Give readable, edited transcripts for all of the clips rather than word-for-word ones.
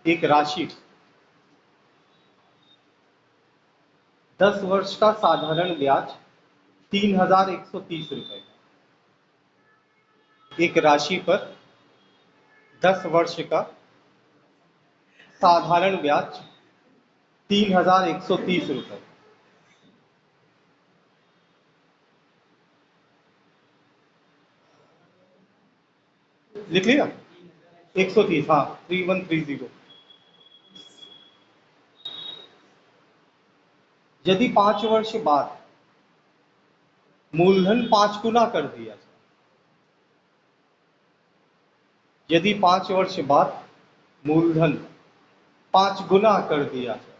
एक राशि 10 वर्ष का साधारण ब्याज 3,130 रुपए। एक राशि पर 10 वर्ष का साधारण ब्याज 3,130 रुपए। लिख लिया? 130, हाँ, 3130। यदि 5 वर्ष बाद मूलधन 5 गुना कर दिया जाए, यदि 5 वर्ष बाद मूलधन 5 गुना कर दिया जाए,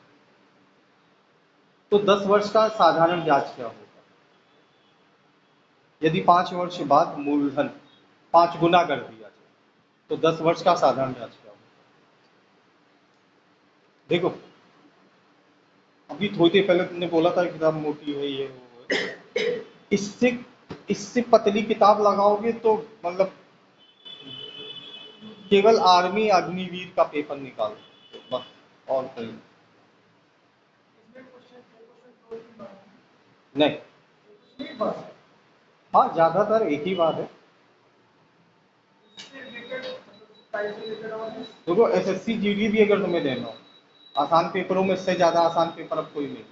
तो 10 वर्ष का साधारण ब्याज क्या होगा? यदि 5 वर्ष बाद मूलधन 5 गुना कर दिया जाए, तो 10 वर्ष का साधारण ब्याज क्या होगा? देखो, अभी थोड़ी देर पहले तुमने बोला था किताब मोटी है, ये वो है। इससे इससे पतली किताब लगाओगे तो मतलब केवल आर्मी अग्निवीर का पेपर निकाल बस, और कोई नहीं। हाँ, ज्यादातर एक ही बात है। देखो, एसएससी जीडी भी अगर तुम्हें देना हो, आसान पेपरों में इससे ज्यादा आसान पेपर अब कोई नहीं।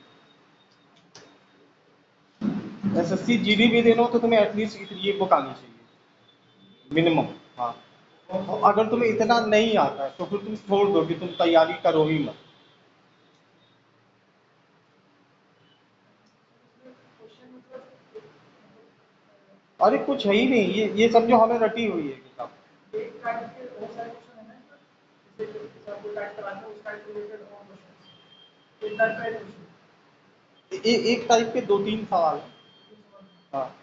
एसएससी जीडी भी देना हो तो तुम्हें एटलीस्ट ये बुक आनी चाहिए मिनिमम। हाँ, अगर तुम्हें इतना नहीं आता है तो फिर तुम छोड़ दो कि तुम तैयारी करो ही मत। अरे कुछ है ही नहीं, ये समझो हमें रटी हुई है किताब। एक टाइप के 2-3 सवाल है। हाँ,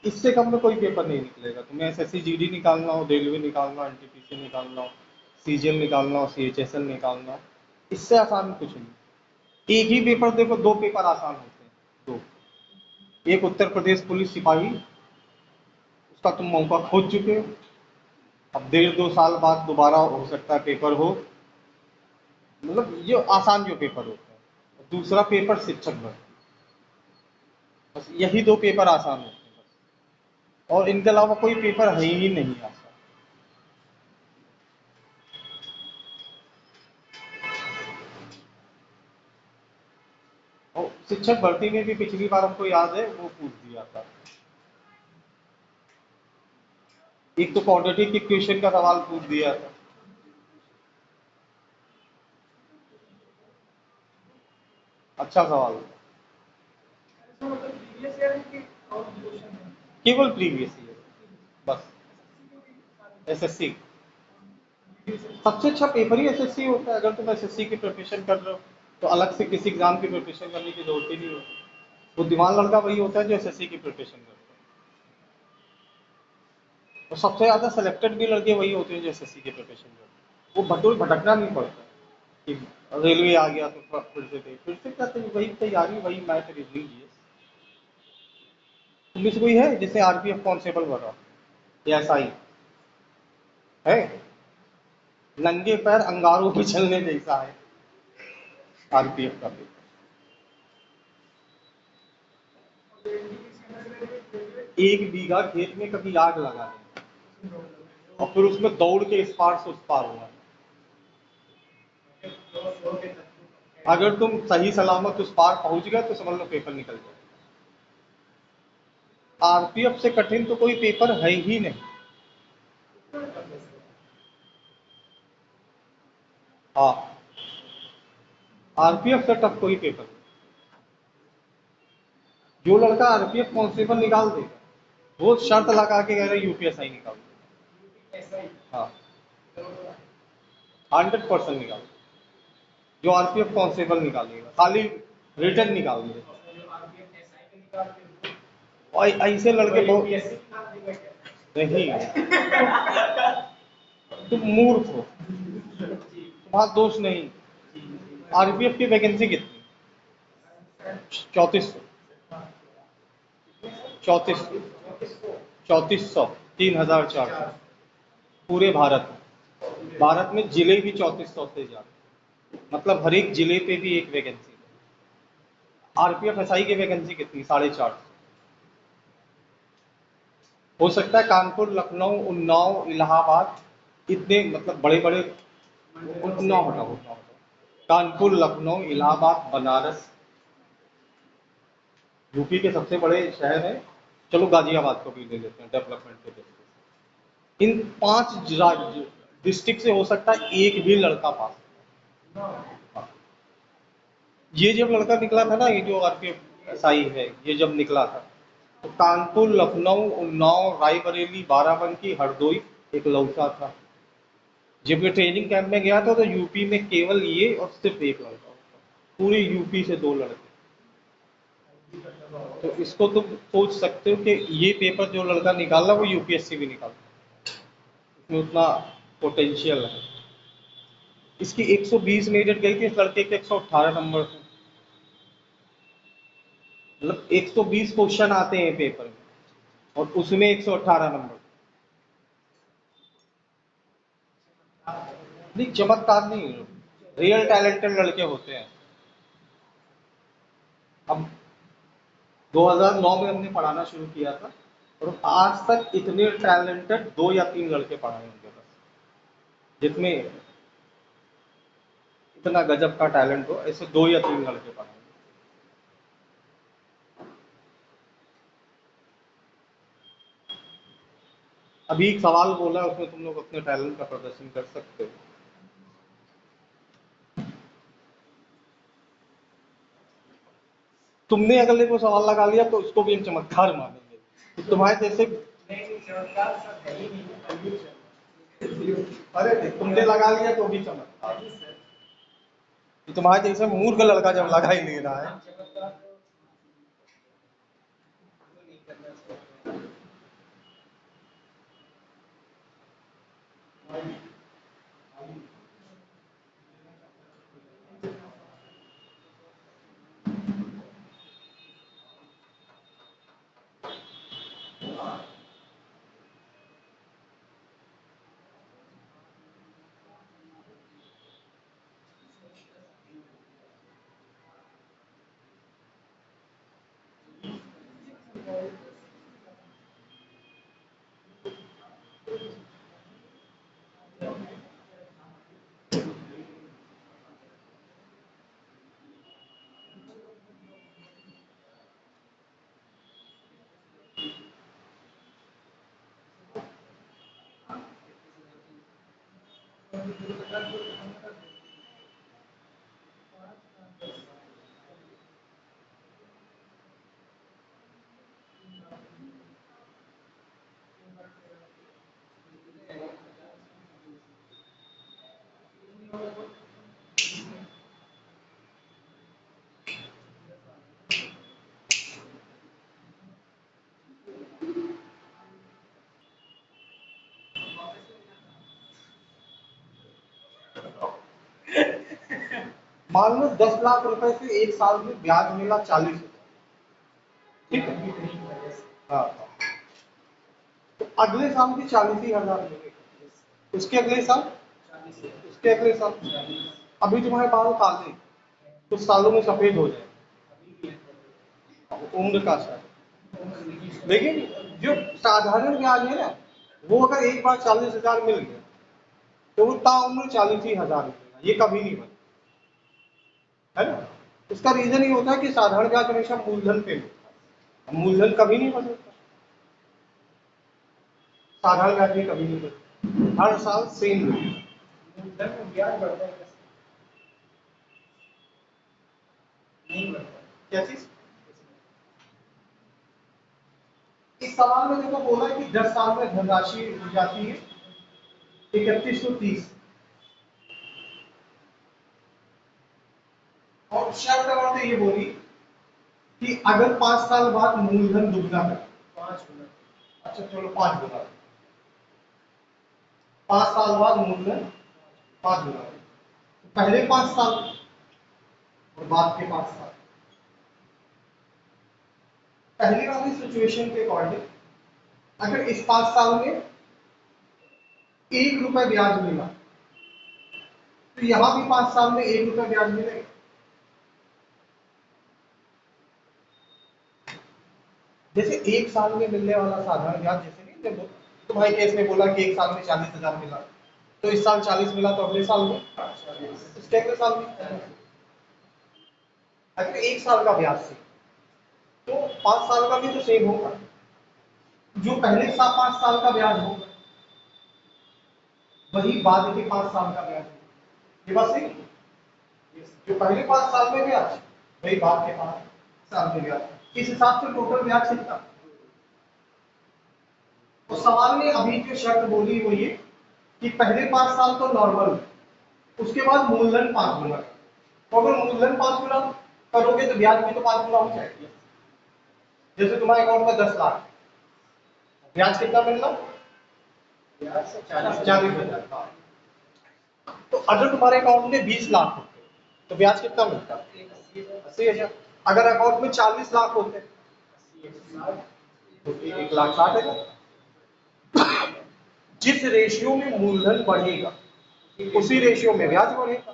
इससे कम में कोई पेपर नहीं निकलेगा। तुम्हें एसएससी जीडी निकालना हो, रेलवे निकालना हो, एनटीपीसी निकालना हो, सीजीएल निकालना हो, सीएचएसएल निकालना हो, इससे आसान कुछ नहीं। एक ही पेपर देखो, 2 पेपर आसान होते हैं, 2। एक उत्तर प्रदेश पुलिस सिपाही, उसका तुम मौका खोज चुके हो, अब 1.5-2 साल बाद दोबारा हो सकता है पेपर हो, मतलब ये आसान जो पेपर होता है। दूसरा पेपर शिक्षक भर्ती, बस यही 2 पेपर आसान होते हैं बस, और इनके अलावा कोई पेपर है ही नहीं आसान। और शिक्षक भर्ती में भी पिछली बार हमको याद है वो पूछ दिया था, एक तो क्वाड्रेटिक इक्वेशन का सवाल पूछ दिया था। अच्छा सवाल, केवल प्रीवियस ईयर, बस। एसएससी सबसे अच्छा पेपर ही एसएससी होता है। अगर तुम एसएससी की प्रिपरेशन कर रहे हो तो अलग से किसी एग्जाम की प्रिपरेशन करने की जरूरत ही नहीं होती। बुद्धिमान लड़का वही होता है जो एसएससी की प्रिपरेशन करता है, और सबसे ज्यादा सिलेक्टेड भी लड़के वही होते हैं जो एसएससी की प्रिपरेशन करते हैं। वो भटूर भटकना नहीं पड़ता कि रेलवे आ गया तो फिर से क्या, वही तैयारी, वही मैथ रीजनिंग है। तुम में से कोई है जिसने आरपीएफ कांस्टेबल भरा या एसआई है? नंगे पैर अंगारों पे चलने जैसा है आरपीएफ का पेपर। 1 बीघा खेत में कभी आग लगा दें और फिर उसमें दौड़ के इस पार से उस पार हुआ। अगर तुम सही सलामत उस पार पहुंच गए तो समझ लो पेपर निकल जाए। आरपीएफ से कठिन तो कोई पेपर है ही नहीं। हाँ, आरपीएफ से टफ कोई पेपर नहीं। जो लड़का आरपीएफ कांस्टेबल निकाल देगा वो शर्त लगा के कह रहे यूपीएसआई निकाल देगा। हाँ, 100% निकाल, जो आरपीएफ कांस्टेबल निकालेगा खाली रिटर्न निकाल देगा। और ऐसे लड़के बहुत नहीं, तुम मूर्ख हो, तुम्हारा दोष नहीं। आरपीएफ की वैकेंसी कितनी? 3400, 3400, 3400, 3400 पूरे भारत में। भारत में जिले भी 3400 से ज्यादा, मतलब हर एक जिले पे भी एक वैकेंसी है। आरपीएफ एसआई की वैकेंसी कितनी? 450। हो सकता है कानपुर, लखनऊ, उन्नाव, इलाहाबाद, इतने मतलब बड़े बड़े, उन्नाव हटाओ, उन्नाव हटाओ, कानपुर, लखनऊ, इलाहाबाद, बनारस, यूपी के सबसे बड़े शहर हैं। चलो गाजियाबाद को भी ले लेते हैं डेवलपमेंट के बेसिस पे। इन 5 डिस्ट्रिक्ट से हो सकता है एक भी लड़का पास। हाँ। ये जब लड़का निकला था ना, ये जो आरपीएफ एसआई है, ये जब निकला था तो कानपुर, लखनऊ, उन्नाव, रायबरेली, बाराबंकी, हरदोई, एक लौसा था। जब ये ट्रेनिंग कैंप में गया था तो यूपी में केवल ये और सिर्फ एक लड़का होता, पूरे यूपी से 2 लड़के। तो इसको तुम सोच सकते हो कि ये पेपर जो लड़का निकाला वो यूपीएससी भी निकालता, इसमें उतना पोटेंशियल है। इसकी 120 मेरिट गई थी, इस लड़के के 118 नंबर थे। मतलब 120 क्वेश्चन आते हैं पेपर में और उसमें 118 नंबर। नहीं, चमत्कार नहीं, रियल टैलेंटेड लड़के होते हैं। अब 2009 में हमने पढ़ाना शुरू किया था और आज तक इतने टैलेंटेड 2 या 3 लड़के पढ़ाए होंगे बस, जितने इतना गजब का टैलेंट हो ऐसे 2 या 3 लड़के पढ़ाए। अभी एक सवाल बोला, उसमें तुम लोग अपने टैलेंट का प्रदर्शन कर सकते हो। तुमने अगर मेरे को सवाल लगा लिया तो उसको भी हम चमत्कार मानेंगे कि तुम्हारे जैसे। अरे तुमने लगा लिया तो भी चमत्कार, कि तुम्हारे जैसे मूर्ख लड़का जब लगा ही ले रहा है। मान लो 10 लाख रुपए से एक साल में ब्याज मिला 40,000, ठीक है। हाँ, तो अगले साल भी 40,000 मिलेगा, उसके अगले साल, उसके अगले साल। अभी तुम्हारे बाल काले कुछ सालों में सफेद हो जाए, उम्र का सर। लेकिन जो साधारण ब्याज है ना, वो अगर एक बार 40,000 मिल गया तो वो ताउम्र 40,000 मिलेगा, ये कभी नहीं बने, है ना। इसका रीजन ये होता है कि साधारण ब्याज हमेशा मूलधन पे होता है, मूलधन कभी नहीं बदलता, साधारण ब्याज भी कभी नहीं बदलता, हर साल सेम मूलधन में ब्याज बढ़ता है, नहीं बढ़ता। क्या चीज? इस सवाल में देखो बोला है कि 10 साल में धनराशि हो जाती है 3130, और शर्त औरतें ये बोली कि अगर 5 साल बाद मूलधन दुगना है, 5 गुना, अच्छा चलो 5 गुना, 5 साल बाद मूलधन 5 गुना है। तो पहले 5 साल और बाद के 5 साल, पहले वाली सिचुएशन के अकॉर्डिंग अगर इस 5 साल में 1 रुपए ब्याज मिला तो यहाँ भी 5 साल में 1 रुपया ब्याज मिलेगा। जैसे 1 साल में मिलने वाला साधारण ब्याज, जैसे नहीं जब तुम्हारे केस में बोला कि 1 साल में 40,000 मिला, तो इस साल 40 मिला तो अगले साल में इसके अगले साल में, अगर 1 साल का ब्याज से तो 5 साल का भी तो सेम होगा। जो पहले 5 साल का ब्याज होगा वही बाद के 5 साल का ब्याज होगा। ये बात सही है? जो पहले 5 साल में ब्याज वही बाद के 5 साल में ब्याज। इस हिसाब से टोटल ब्याज कितना। तो सवाल ने अभी जो शर्त बोली वो ये कि पहले 5 साल तो नॉर्मल, उसके बाद मूलधन 5 गुना। तो अगर मूलधन 5 गुना करोगे तो ब्याज भी तो 5 गुना हो जाएगा। जैसे तुम्हारे अकाउंट में 10 लाख, ब्याज कितना मिलना? ब्याज 40,000। तो अगर तुम्हारे अकाउंट में 20 लाख होते तो ब्याज कितना मिलता? 80,000। अगर अकाउंट में 40 लाख होते तो 1,60,000। जिस रेशियो में मूलधन बढ़ेगा उसी रेशियो में ब्याज बढ़ेगा।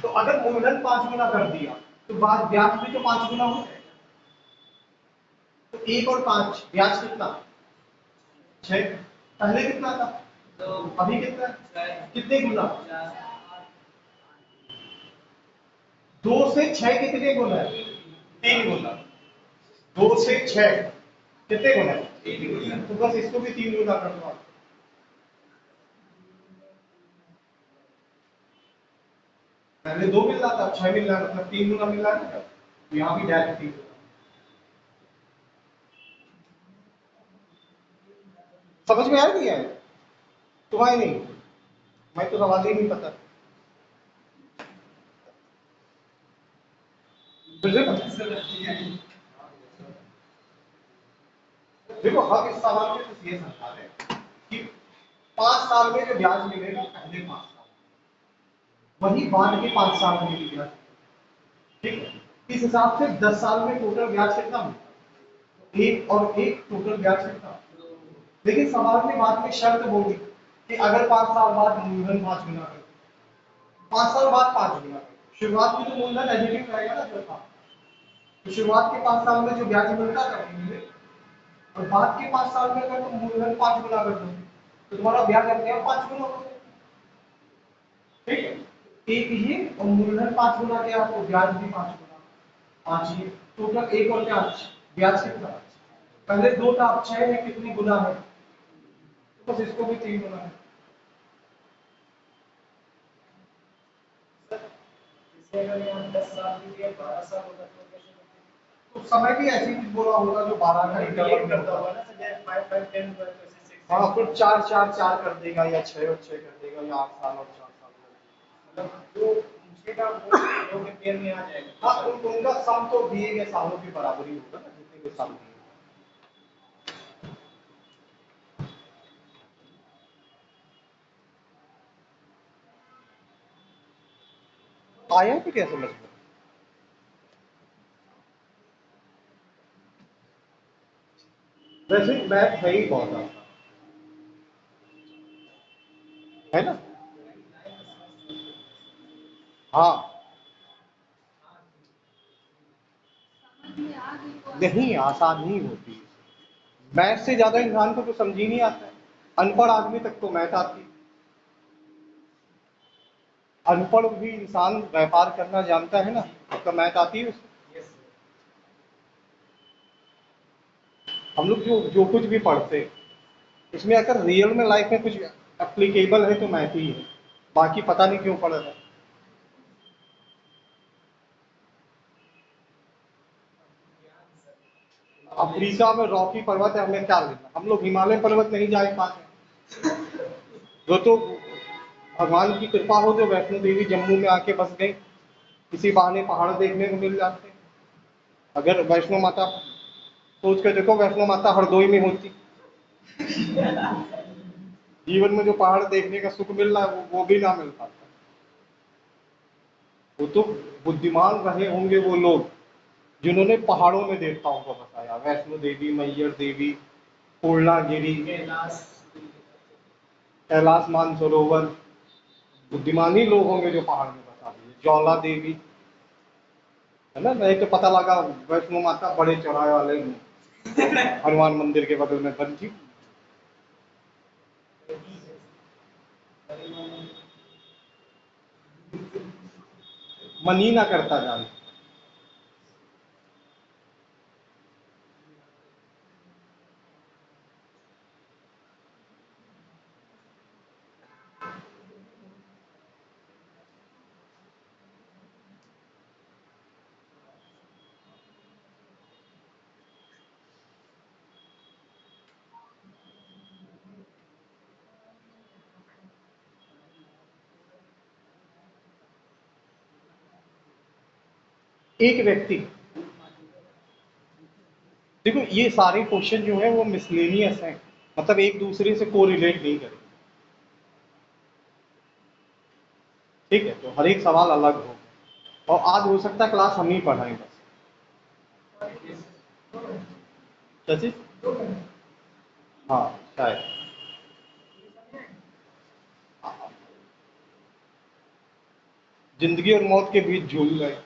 तो अगर मूलधन 5 गुना कर दिया तो बाद ब्याज भी तो 5 गुना हो जाएगा। तो 1 और 5 ब्याज कितना? 6। पहले कितना था? अभी कितना? कितने गुना? 2 से 6 कितने गुना है? 3 गुना। 2 से 6 कितने गुना? 3 गुना। तो बस इसको भी 3 गुना कर दो। पहले 2 मिल रहा था, 6 मिल रहा है, मतलब 3 गुना मिल रहा है। तो यहाँ भी डायरेक्ट 3 गुना। समझ में आ रही है? तुम्हारी नहीं, मैं तो सवाल ही नहीं पता। देखो हम इस सवाल में ये समझा रहे कि 5 साल में जो ब्याज मिलेगा पहले 5 साल वही बाद के 5 साल में भी ब्याज। ठीक है, इस हिसाब से 10 साल में टोटल ब्याज कितना मिलता? 1 और 1 टोटल ब्याज कितना? लेकिन सवाल में बाद में शर्त बोली कि अगर 5 साल बाद मूलधन 5 गुना कर, 5 साल बाद 5 गुना कर, शुरुआत में तो मूलधन नेगेटिव रहेगा ना जो था। तो शुरुआत के 5 साल में जो ब्याज मिलता था वो मिले, और बाद के 5 साल में अगर तुम मूलधन 5 गुना कर दो तो तुम्हारा ब्याज अपने आप 5 गुना हो जाएगा। ठीक है, एक ये और मूलधन 5 गुना के आपको ब्याज भी 5 गुना, 5 ये टोटल 1 और 5 ब्याज कितना? पहले 2 था, अब 6 है, कितनी गुना है? तो बस इसको भी 3 गुना है। अगर यहाँ 10 साल की 12 साल होगा तो समय भी ऐसी कुछ बोला होगा जो 12 का इंटरवल करता होगा ना, जैसे 5 5 10 हाँ, फिर 4 4 4 कर देगा या 6 और 6 कर देगा या 8 साल और 4 साल कर देगा। मतलब जो पूछेगा वो के पेयर में आ जाएगा। हाँ, उनका सम तो दिए गए सालों की बराबरी होगा ना, जितने भी साल दिए। आया कि क्या समझ में? वैसे मैथ है ही बहुत आसान है ना। हाँ, नहीं आसान ही होती है। मैथ से ज्यादा इंसान को तो समझ ही नहीं आता है। अनपढ़ आदमी तक तो मैथ आती है। अनपढ़ भी इंसान व्यापार करना जानता है ना, तो मैथ आती है उसको। हम लोग जो जो कुछ भी पढ़ते इसमें अगर रियल में लाइफ में कुछ एप्लीकेबल है तो मैथ ही है, बाकी पता नहीं क्यों पढ़ रहे हैं। अफ्रीका में रॉकी पर्वत है, हमें क्या लेना, हम लोग हिमालय पर्वत नहीं जा पाते। जो तो भगवान की कृपा हो जो वैष्णो देवी जम्मू में आके बस गई, इसी बहाने पहाड़ देखने को मिल जाते। अगर वैष्णो माता सोच के देखो, वैष्णो माता हरदोई में होती, जीवन में जो पहाड़ देखने का सुख मिल रहा है वो भी ना मिल पाता। वो तो बुद्धिमान रहे होंगे वो लोग जिन्होंने पहाड़ों में देवताओं को बसाया, वैष्णो देवी, मैयर देवी, पूर्णागिरी, कैलाश मानसरोवर, बुद्धिमान ही लोग होंगे जो पहाड़ में बसा दिए। ज्वाला देवी है ना, नहीं तो पता लगा वैष्णो माता बड़े चौराहे वाले हनुमान मंदिर के बगल में बन थी। मन ही ना करता जाने। एक व्यक्ति, देखो ये सारे क्वेश्चन जो है वो मिसलेनियस हैं, मतलब एक दूसरे से कोरिलेट नहीं करेंगे। ठीक है, तो हर एक सवाल अलग हो, और आज हो सकता है क्लास हम ही पढ़ाएं बस। क्या चीज? हाँ शायद। जिंदगी और मौत के बीच झूल रहे।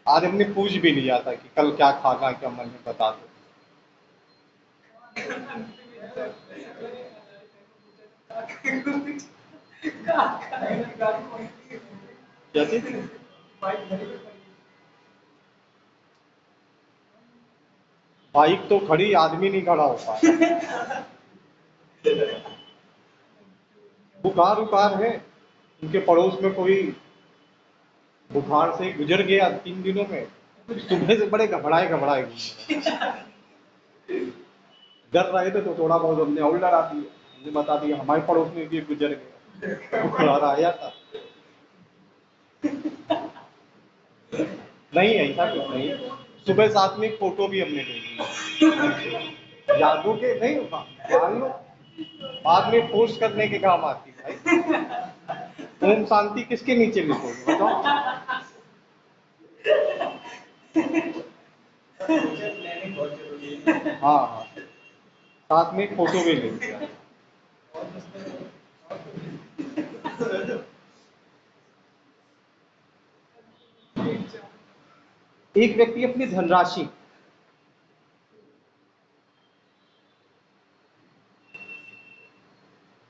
आज हमने पूछ भी लिया था कि कल क्या खाना है, क्या मन है बता दो। क्या चीज? बाइक तो खड़ी, आदमी नहीं खड़ा हो पाया। बुखार उखार है, उनके पड़ोस में कोई बुखार से गुजर गया 3 दिनों में, सुबह से बड़े घबराए घबराए घूम रहे। डर रहे थे तो थोड़ा बहुत हमने और डरा दिया, हमने बता दिया हमारे पड़ोस में भी गुजर गया, बुखार आया था। नहीं ऐसा कुछ नहीं। सुबह साथ में एक फोटो भी हमने ले ली, यादों के नहीं होगा, मान लो बाद में पोस्ट करने के काम आती है भाई। ओम शांति किसके नीचे लिखोगे बताओ? हाँ हाँ, साथ में एक फोटो भी ले लिया। एक व्यक्ति अपनी धनराशि,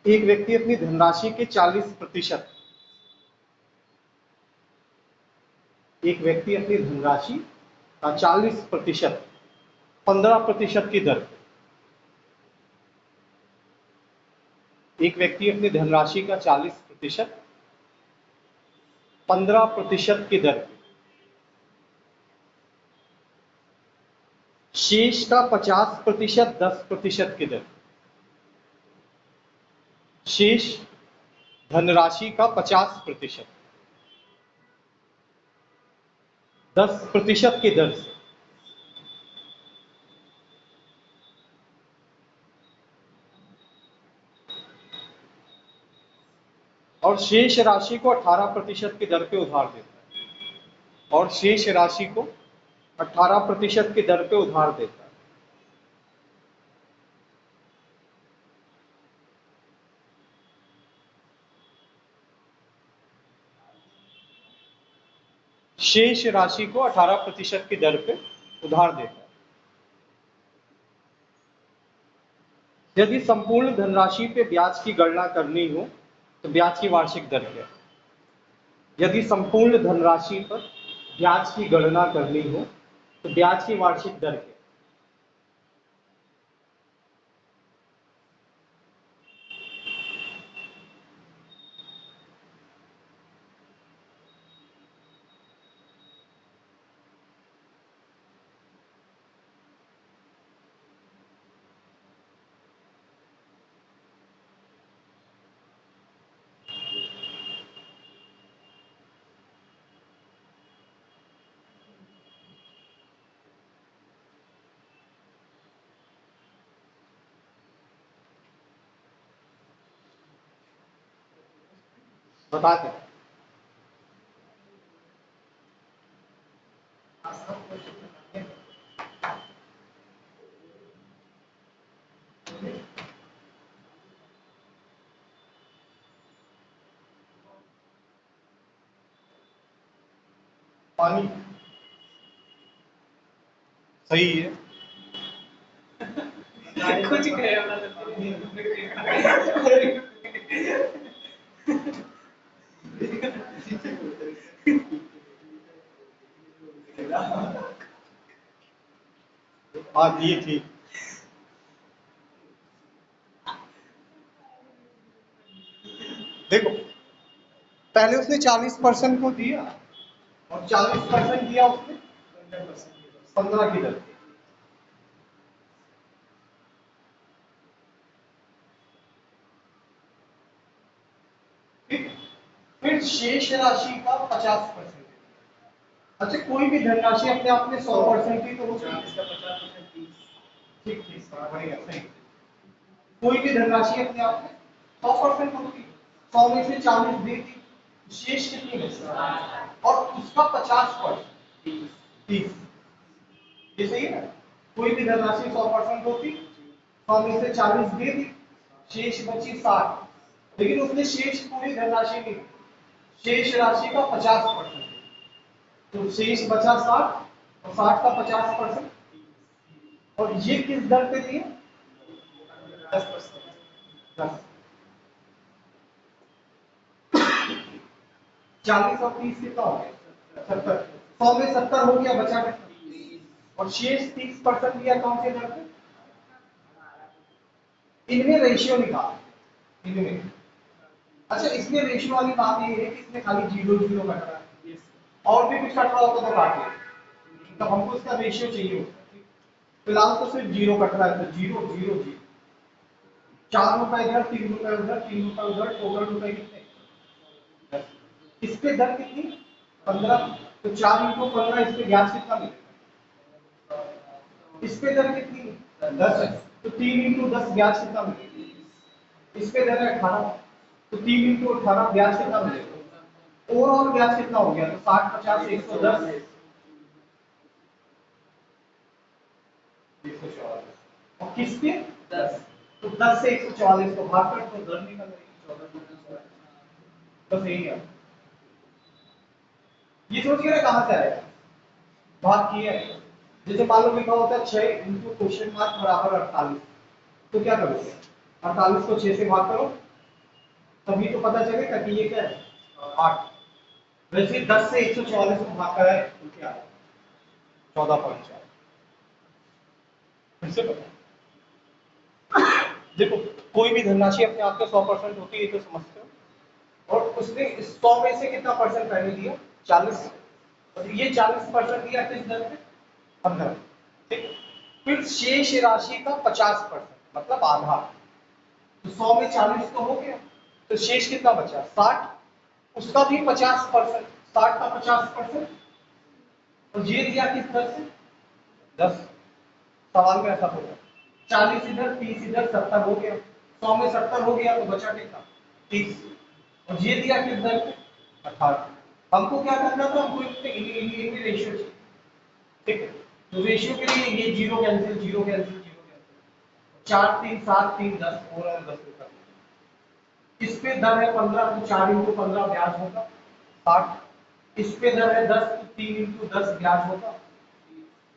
एक व्यक्ति अपनी धनराशि के 40%, एक व्यक्ति अपनी धनराशि का 40% 15% की दर पे, एक व्यक्ति अपनी धनराशि का 40% 15% की दर पे, शेष का 50% 10% की दर, शेष धनराशि का 50% 10% की दर से, और शेष राशि को 18% की दर पे उधार देता है, और शेष राशि को 18% की दर पे उधार देता है। शेष राशि को 18% की दर पे उधार देता है। यदि संपूर्ण धनराशि पे ब्याज की गणना करनी हो तो ब्याज की वार्षिक दर क्या है? यदि संपूर्ण धनराशि पर ब्याज की गणना करनी हो तो ब्याज की वार्षिक दर क्या है? बताते हैं। पानी सही है। कुछ गया हाँ ये ठीक। देखो पहले उसने 40% को दिया और 40% दिया उसने 15 की दर। फिर शेष राशि का 50%। अच्छा कोई भी धनराशि अपने आप में 100% की तो ठीक ठीक बढ़िया सही। कोई भी धनराशि अपने आप में 100% होती, 100 में से 40 दे दी, शेष कितनी बची और उसका 50% 30। ये सही है ना? कोई भी धनराशि 100% होती, 100 में से 40 दे दी, शेष बची 60। लेकिन उसने शेष पूरी धनराशि नहीं, शेष राशि का 50%। तो शेष बचा 60 और 60 का 50%। और ये किस दर पे दिए? 10%। 40 और 30 कितना हो गया? 70। 100 में 70 हो गया, बचा कितना? और शेष 30% दिया कौन से दर पे? इनमें रेशियो निकाल इनमें। अच्छा इसमें रेशियो वाली बात ये है कि इसमें खाली 0 0 कट रहा है, और भी कुछ कट रहा होता तो काट ले, तो हमको इसका रेशियो चाहिए होता है। फिलहाल तो सिर्फ 0 कट रहा है, तो 0 0 0। 4 रुपए इधर, 3 रुपए उधर, 3 रुपए उधर, टोटल रुपए कितने? 10। इस पे दर कितनी? 15। तो 4 इंटू 15, इस पे ब्याज कितना मिलेगा? इस पे दर कितनी? 10 है, तो 3 इंटू 10 ब्याज कितना मिलेगा? इस पे दर है 18, तो 3 इंटू 18 ब्याज कितना मिलेगा? ओवरऑल ब्याज कितना हो गया? तो 60 50 110 144। और किस पे? 10। तो 10 से 144 को भाग कर तो दर निकल रही 14। बस यही है। ये सोचिए ना कहां से आएगा? भाग किया है। जैसे मान लो लिखा होता है 6 इंटू क्वेश्चन मार्क बराबर 48, तो क्या करोगे? 48 को 6 से भाग करो, तभी तो पता चलेगा कि ये क्या है 8। वैसे 10 से 144 को भाग करा है तो क्या है 14.4। फिर से पता देखो कोई भी धनराशि अपने आप में 100% होती है, तो समझते हो। और उसने 100 में से कितना परसेंट पहले दिया? 40। और ये 40% दिया किस दर पे? 15। ठीक। फिर शेष राशि का 50% मतलब आधा। तो 100 में 40 तो हो गया, तो शेष कितना बचा? 60। उसका भी 50%, 60 का 50%। और ये दिया किस दर से? 10। सवाल में ऐसा होगा 40 इधर 30 इधर 70 हो गया, 100 में 70 हो गया, तो बचा कितना? 30। और ये दिया किस दर पे? 18। हमको क्या करना था? हमको इनमें रेशियो चाहिए। ठीक है, तो रेशियो के लिए ये 0 कैंसिल 0 कैंसिल 0 कैंसिल, 4 3 7 3 10, ओवरऑल 10 रुपए। इस पे दर है 15, तो 4 इंटू 15 ब्याज होगा 60। इस पे दर है 10, तो 3 इंटू 10 ब्याज होगा।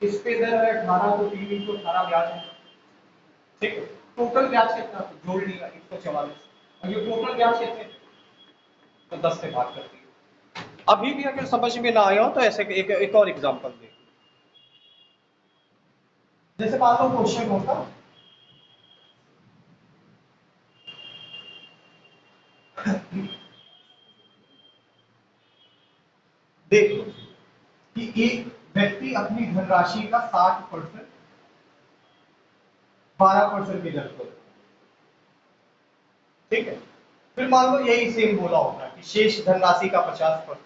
इस पे दर है 18, तो 3 इंटू 18 ब्याज होगा। ठीक है, टोटल ब्याज कितना जोड़ लिया? 144। और ये टोटल ब्याज कितने? तो 10 से भाग कर दिया। अभी भी अगर समझ में ना आया हो तो ऐसे एक और एग्जांपल देख। जैसे मान लो क्वेश्चन होता देख लो कि एक व्यक्ति अपनी धनराशि का 60% 12% की दर पर, ठीक है। फिर मान लो यही सेम बोला होगा कि शेष धनराशि का 50%,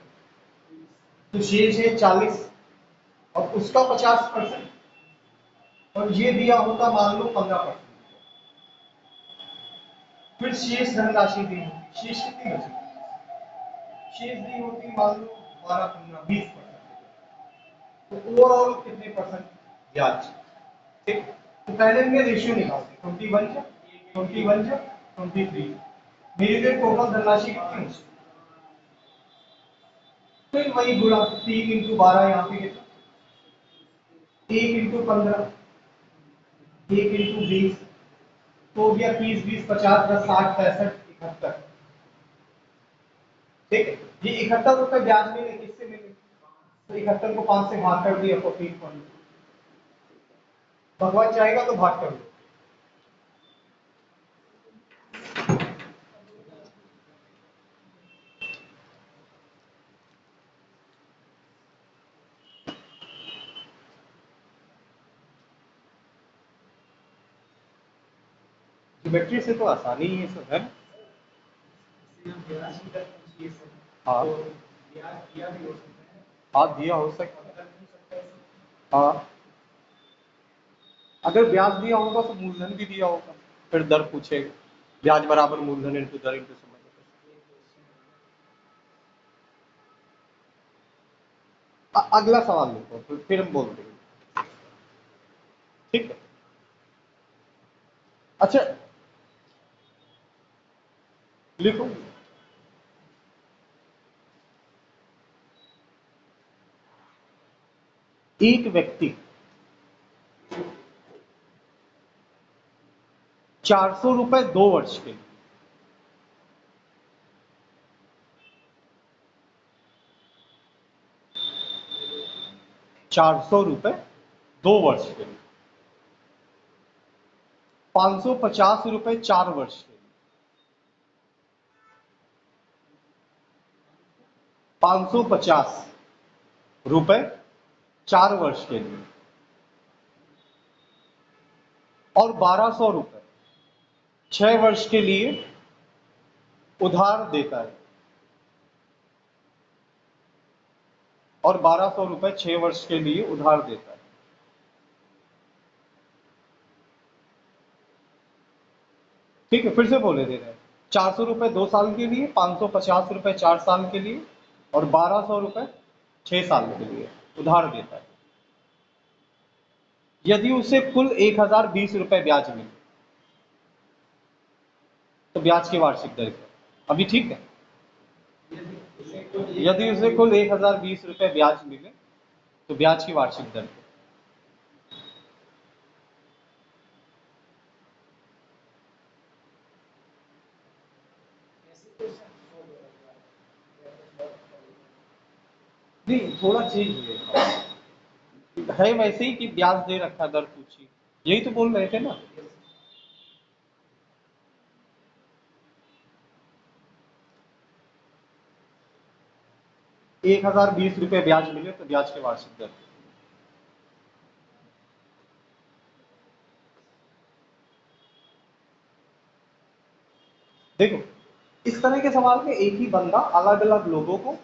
तो शेष है 40 और उसका 50%, और ये दिया होता मान लो 15%। फिर शेष धनराशि दी होती, शेष कितनी बची? शेष दी होती मान लो 12 15 20%। तो ओवरऑल कितने परसेंट ब्याज? ठीक। तो पहले हमने रेशियो निकालते 21 जा 21 जा 23। मेरी जो टोटल धनराशि कितनी है? फिर वही गुणा 3 × 12 यहाँ पे 1 × 15, 1 × 20, तो हो गया 30, 20, 50, 10, 60, 65, 71। ठीक है, ये 71 रुपए ब्याज मिले, किससे मिले? तो 71 को 5 से भाग कर दिया 14.2। भगवान चाहेगा तो भाग कर दो। ज्योमेट्री से तो आसानी ही है सब, है ना? हाँ हाँ, दिया हो सकता है। हाँ, अगर ब्याज दिया होगा तो मूलधन भी दिया होगा, फिर दर पूछेगा, ब्याज बराबर मूलधन इंटू दर इंटू समय। अगला सवाल देखो, फिर हम बोल देंगे। ठीक है, अच्छा लिखो। एक व्यक्ति 400 रुपए 2 वर्ष के लिए, 400 रुपए 2 वर्ष के लिए, 550 रुपए 4 वर्ष के लिए, 550 रुपए 4 वर्ष के लिए, और 1200 रुपए 6 वर्ष के लिए उधार देता है, और 1200 रुपए 6 वर्ष के लिए उधार देता है। ठीक है, फिर से बोले दे रहे हैं। 400 रुपए 2 साल के लिए, 550 रुपए 4 साल के लिए, और 1200 रुपए 6 साल के लिए उधार देता है। यदि उसे कुल 1020 रुपए ब्याज मिले तो ब्याज की वार्षिक दर क्या? अभी ठीक है, यदि उसे कुल 1020 रुपए ब्याज मिले तो ब्याज की वार्षिक दर क्या? नहीं, थोड़ा चेंज है वैसे ही कि ब्याज दे रखा, दर पूछी, यही तो बोल रहे थे ना। 1020 रुपए ब्याज मिले तो ब्याज की वार्षिक दर। देखो, इस तरह के सवाल में एक ही बंदा अलग अलग लोगों को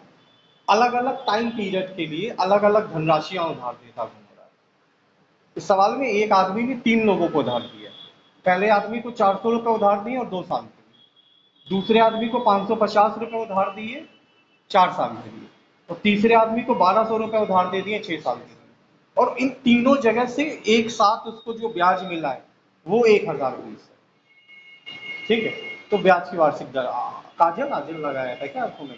अलग अलग टाइम पीरियड के लिए अलग अलग धनराशियां उधार देता घूम रहा है। इस सवाल में एक आदमी ने 3 लोगों को उधार दिया। पहले आदमी को 400 रुपए उधार दिए और 2 साल के लिए, दूसरे आदमी को 550 रुपए उधार दिए 4 साल के लिए, और तीसरे आदमी को 1200 रुपए उधार दे दिए 6 साल के लिए। और इन तीनों जगह से एक साथ उसको जो ब्याज मिला है वो 1020 है। ठीक है, तो ब्याज की वार्षिक दर, काजल आजल लगाया था क्या आंखों में?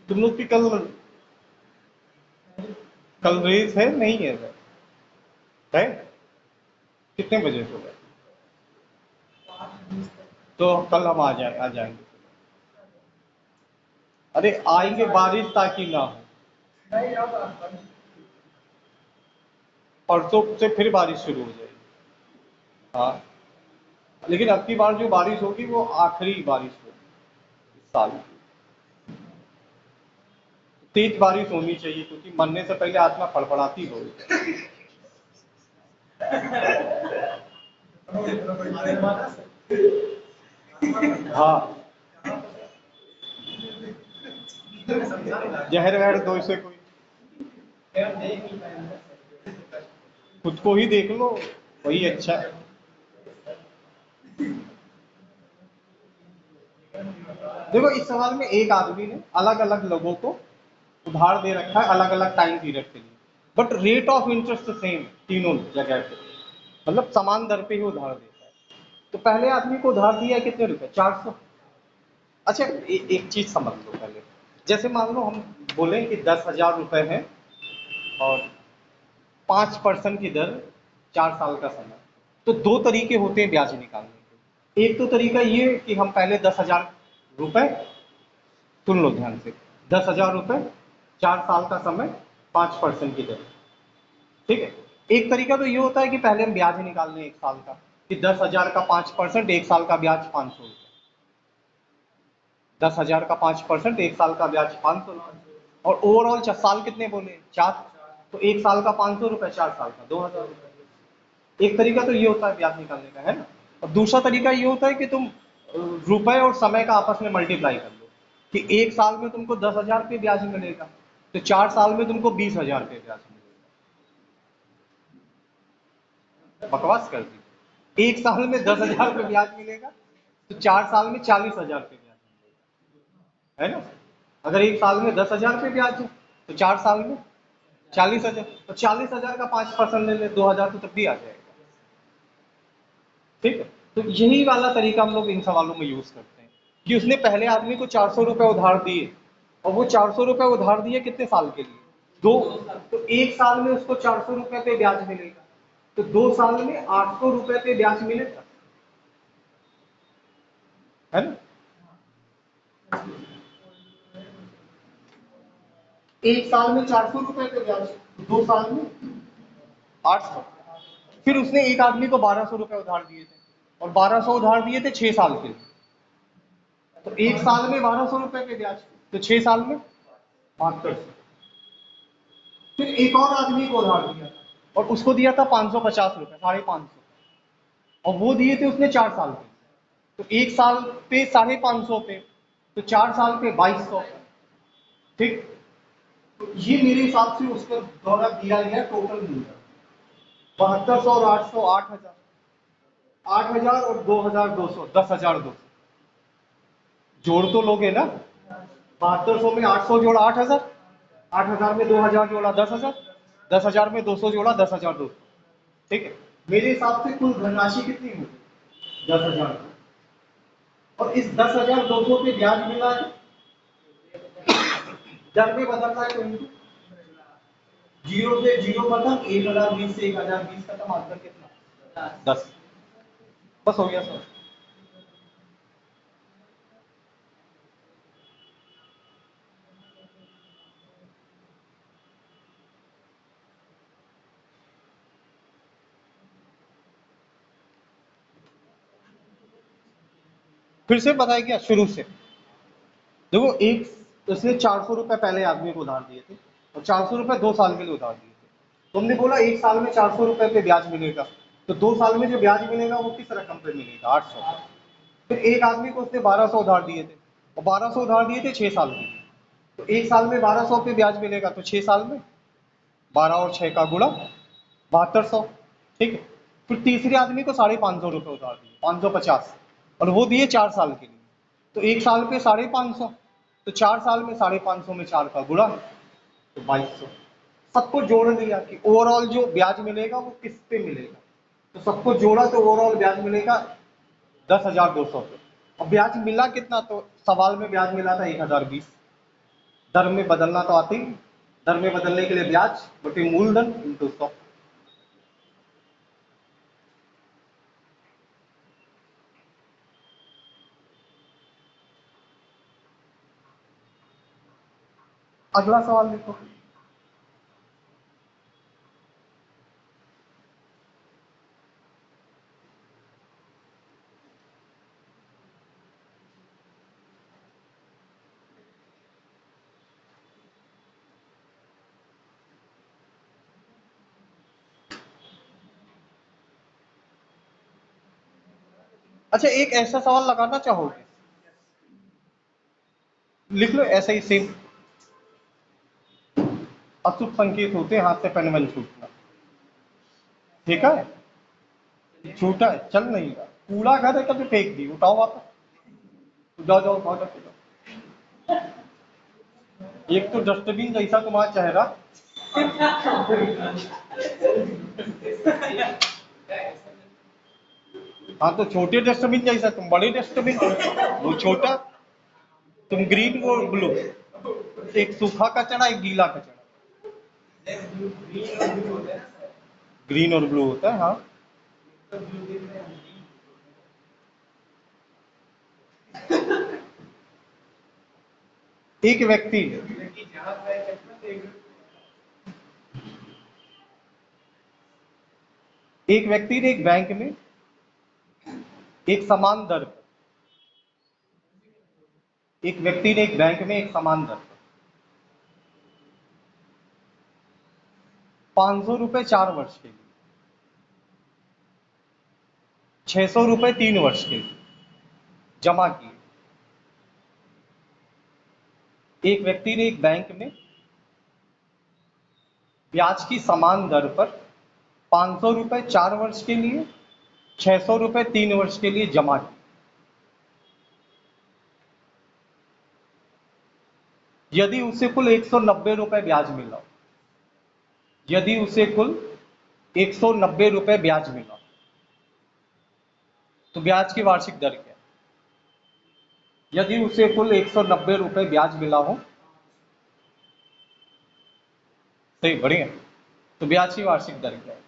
तुम लोग की कल रेस है नहीं है? है? कितने बजे सुबह? तो कल हम आ जाएंगे। अरे आएंगे, बारिश ताकि ना हो। परसों से फिर बारिश शुरू हो जाएगी। हाँ, लेकिन अब की बार जो बारिश होगी वो आखिरी बारिश होगी इस साल। तेज बारिश होनी चाहिए क्योंकि मरने से पहले आत्मा फड़फड़ाती हो। हाँ, जहर वहर दो इसे कोई, खुद को ही देख लो, वही अच्छा है। देखो इस सवाल में एक आदमी ने अलग अलग लोगों को उधार दे रखा है अलग अलग टाइम पीरियड के लिए, but rate of interest same तीनों जगह पे, मतलब समान दर पे ही उधार देता है। तो पहले आदमी को उधार दिया है कितने रुपए, 400। अच्छा एक चीज समझ लो पहले, जैसे मान लो हम बोले कि 10,000 रुपए है और 5% की दर, 4 साल का समय। तो दो तरीके होते हैं ब्याज निकालने के। एक तो तरीका ये कि हम पहले 10,000 रुपए, सुन लो ध्यान से, 10,000 रुपए, 4 साल का समय, 5% की दर, ठीक है। एक तरीका तो ये होता है कि पहले हम ब्याज निकाल लें 1 साल का, कि 10,000 का 5%, 1 साल का ब्याज 500 रुपये। 10,000 का 5%, 1 साल का ब्याज 500 रुपये। और ओवरऑल साल कितने बोले, 4। तो 1 साल का 500 रुपये, 4 साल का 2,000 रुपये। एक तरीका तो ये होता है ब्याज निकालने का, है ना। और दूसरा तरीका ये होता है कि तुम रुपए और समय का आपस में मल्टीप्लाई कर लो, कि 1 साल में तुमको 10,000 रुपये ब्याज मिलेगा, तो 4 साल में तुमको 20,000 रुपये ब्याज मिलेगा। बकवास कर दी। 1 साल में 10,000 रुपये ब्याज मिलेगा, तो 4 साल में 40,000 रुपये ब्याज मिलेगा, है ना। अगर 1 साल में 10,000 रुपये ब्याज है, तो 4 साल में 40,000, तो 40,000 का 5% ले ले, 2,000 तो तब भी आ जाएगा, ठीक है। तो यही वाला तरीका हम लोग इन सवालों में यूज करते हैं, कि उसने पहले आदमी को 400 रुपये उधार दिए, और वो 400 रुपये उधार दिए कितने साल के लिए, 2। तो 1 साल में उसको 400 रुपये पे ब्याज मिलेगा, तो 2 साल में 800 रुपये पे ब्याज मिलेगा, है ना। 1 साल में 400 रुपये पे ब्याज, 2 साल में 800। फिर उसने एक आदमी को 1,200 रुपये उधार दिए थे, और 1,200 उधार दिए थे 6 साल के लिए, तो 1 साल में 1,200 रुपये पे ब्याज, तो 6 साल में 7200। फिर एक और आदमी को उधार दिया था, और उसको दिया था 550 रुपये, 550, और वो दिए थे उसने 4 साल पे, तो 1 साल पे 550 पे, तो 4 साल पे 2,200, ठीक। तो ये मेरे हिसाब से उसके द्वारा दिया गया टोटल मूल्य, 7,200 और 800, 8,000, 8,000 और 2,200, 10,200। जोड़ तो लोगे ना, 7,200 में 800 जोड़ा 8,000, 8,000 में 2,000 जोड़ा 10,000, 10,000 में 200 जोड़ा 10,200, ठीक है। मेरे हिसाब से कुल धनराशि कितनी होगी, 10,000। और इस 10,200 पे ब्याज मिला है, दर में बदलना है तो इनटू, 0 से 0 खत्म, 1,020 से 1,020 खत्म, आंसर कितना, 10। बस हो गया सर। फिर से बताया क्या, शुरू से देखो, एक उसने 400 रुपये पहले आदमी को उधार दिए थे, और 400 रुपये 2 साल के लिए उधार दिए थे। तुमने बोला 1 साल में 400 रुपये पे ब्याज मिलेगा, तो 2 साल में जो ब्याज मिलेगा वो किस रकम पे मिलेगा, 800। फिर एक आदमी को उसने 1,200 उधार दिए थे, और 1,200 उधार दिए थे 6 साल के लिए, तो 1 साल में 1,200 पे ब्याज मिलेगा, तो 6 साल में 12 और 6 का गुणा 7,200, ठीक है। फिर तीसरे आदमी को 550 रुपये उधार दिए, 550, और वो दिए 4 साल के लिए, तो 1 साल पे 550, तो 4 साल में 550 में 4 का गुणा, तो 2,200। सबको जोड़ लिया कि ओवरऑल जो ब्याज मिलेगा वो किस पे मिलेगा, तो सबको जोड़ा तो ओवरऑल ब्याज मिलेगा 10,200 पे। और ब्याज मिला कितना, तो सवाल में ब्याज मिला था 1,020। दर में बदलना तो आती, दर में बदलने के लिए ब्याज बटे मूलधन इंटू 100। अगला सवाल देखो। अच्छा एक ऐसा सवाल लगाना चाहोगे, लिख लो ऐसा ही सेम, अशुभ संकेत होते हैं हाथ से पेन वन छूटना, ठीक है। छूटा है, चल नहीं रहा, कूड़ा घर है, कभी फेंक दी, उठाओ वापस, जाओ जाओ उठाओ जाओ। एक तो डस्टबिन जैसा तुम्हारा चेहरा, हाँ तो छोटे डस्टबिन जैसा, तुम बड़े डस्टबिन, वो छोटा, तुम ग्रीन वो ब्लू, एक सूखा कचरा एक गीला कचरा, ग्रीन और ब्लू होता है हाँ। एक व्यक्ति एक व्यक्ति ने एक बैंक में एक समान दर पर, एक व्यक्ति ने एक बैंक में एक समान दर पर 500 रुपए 4 वर्ष के लिए, 600 रुपए 3 वर्ष के लिए जमा किए। एक व्यक्ति ने एक बैंक में ब्याज की समान दर पर 500 रुपए 4 वर्ष के लिए, 600 रुपए 3 वर्ष के लिए जमा किए। यदि उसे कुल 190 रुपए ब्याज मिला, यदि उसे कुल 190 रुपए ब्याज मिला, तो ब्याज की वार्षिक दर क्या है? यदि उसे कुल 190 रुपए ब्याज मिला हो, सही बढ़िया, तो ब्याज की वार्षिक दर क्या है?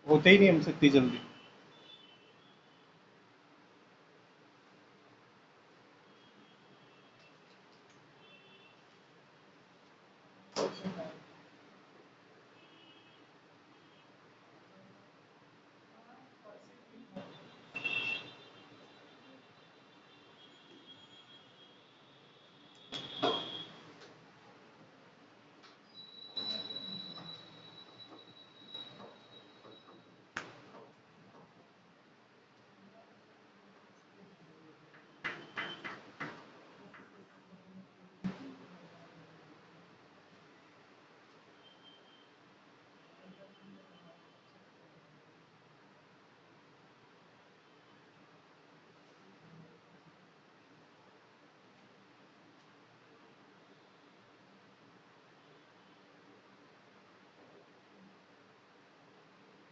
होते ही नहीं हमसे इतनी जल्दी।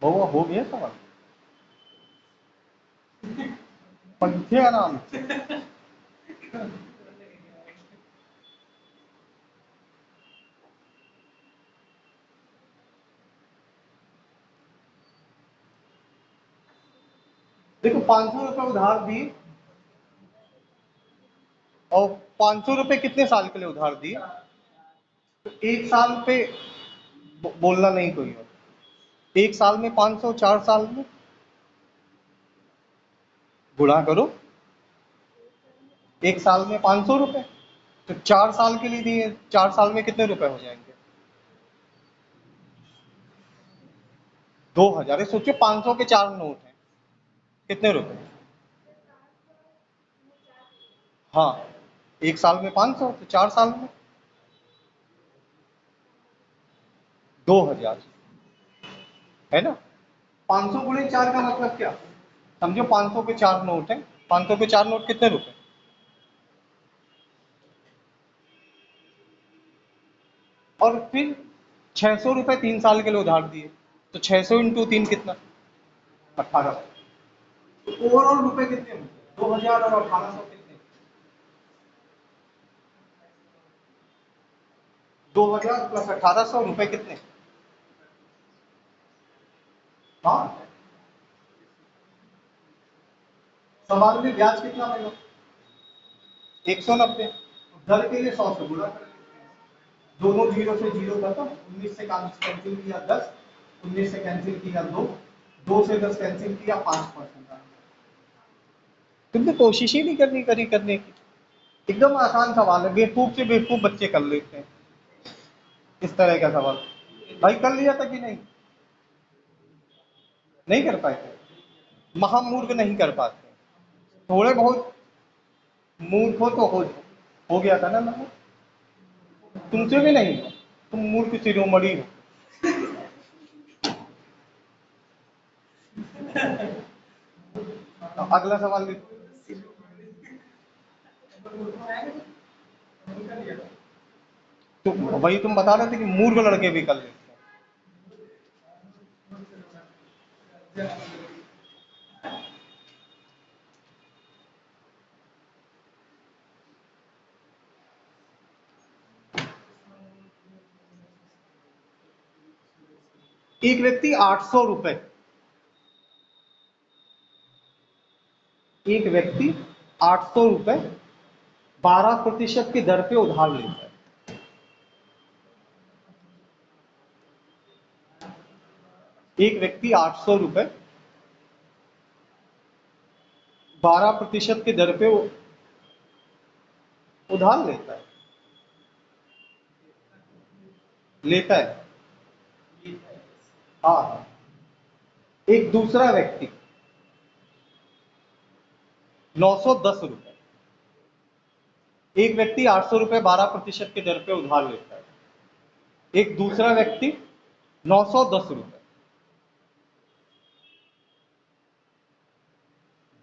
बहुआ हो गया सवाल, पंखे आराम से। देखो 500 रुपए उधार दिए, और 500 रुपए कितने साल के लिए उधार दिए? तो एक साल पे बोलना नहीं कोई और, एक साल में 500, 4 साल में गुणा करो, एक साल में 500 रुपए, तो 4 साल के लिए दिए, 4 साल में कितने रुपए हो जाएंगे? 2000। सोचो 500 के 4 नोट हैं, कितने रुपए? हाँ, एक साल में 500, तो 4 साल में 2000, है ना? 500 गुणे 4 का मतलब क्या? समझो 500 के 4 नोट हैं, 500 के 4 नोट कितने रुपए? और फिर 600 रुपए 3 साल के लिए उधार दिए, तो 600 इंटू 3 कितना? 18। ओवरऑल रुपए कितने हुए? 2000 और 1800 कितने? 2000 प्लस 1800 रुपए कितने? हाँ, सवाल में ब्याज कितना मिला? 190। दर के लिए 100 से गुणा कर लेते हैं, दोनों जीरो से जीरो खत्म, 19 से कैंसिल किया 10, 19 से कैंसिल किया 2, 2 से 10 कैंसिल किया 5%। तुमने कोशिश ही नहीं करनी करने की। एकदम आसान सवाल है, बेवकूफ से बेवकूफ बच्चे कर लेते हैं। इस तरह का सवाल भाई कर लिया था कि नहीं? नहीं कर पाए थे। महामूर्ख नहीं कर पाते, थोड़े बहुत मूर्ख हो गया था ना मैंने। तुमसे भी नहीं, तुम मूर्ख शिरोमणि हो। अगला सवाल लिखो। तो वही तुम बता रहे थे कि मूर्ख लड़के भी कर लेते हैं। एक व्यक्ति 800 रुपए, एक व्यक्ति 800 रुपए 12% की दर पे उधार लेता है। एक व्यक्ति 800 रुपए 12% की दर पे उधार लेता है। हाँ हाँ। एक दूसरा व्यक्ति 910 रुपए, एक व्यक्ति 800 रुपए 12% की दर पे उधार लेता है। एक दूसरा व्यक्ति 910 रुपए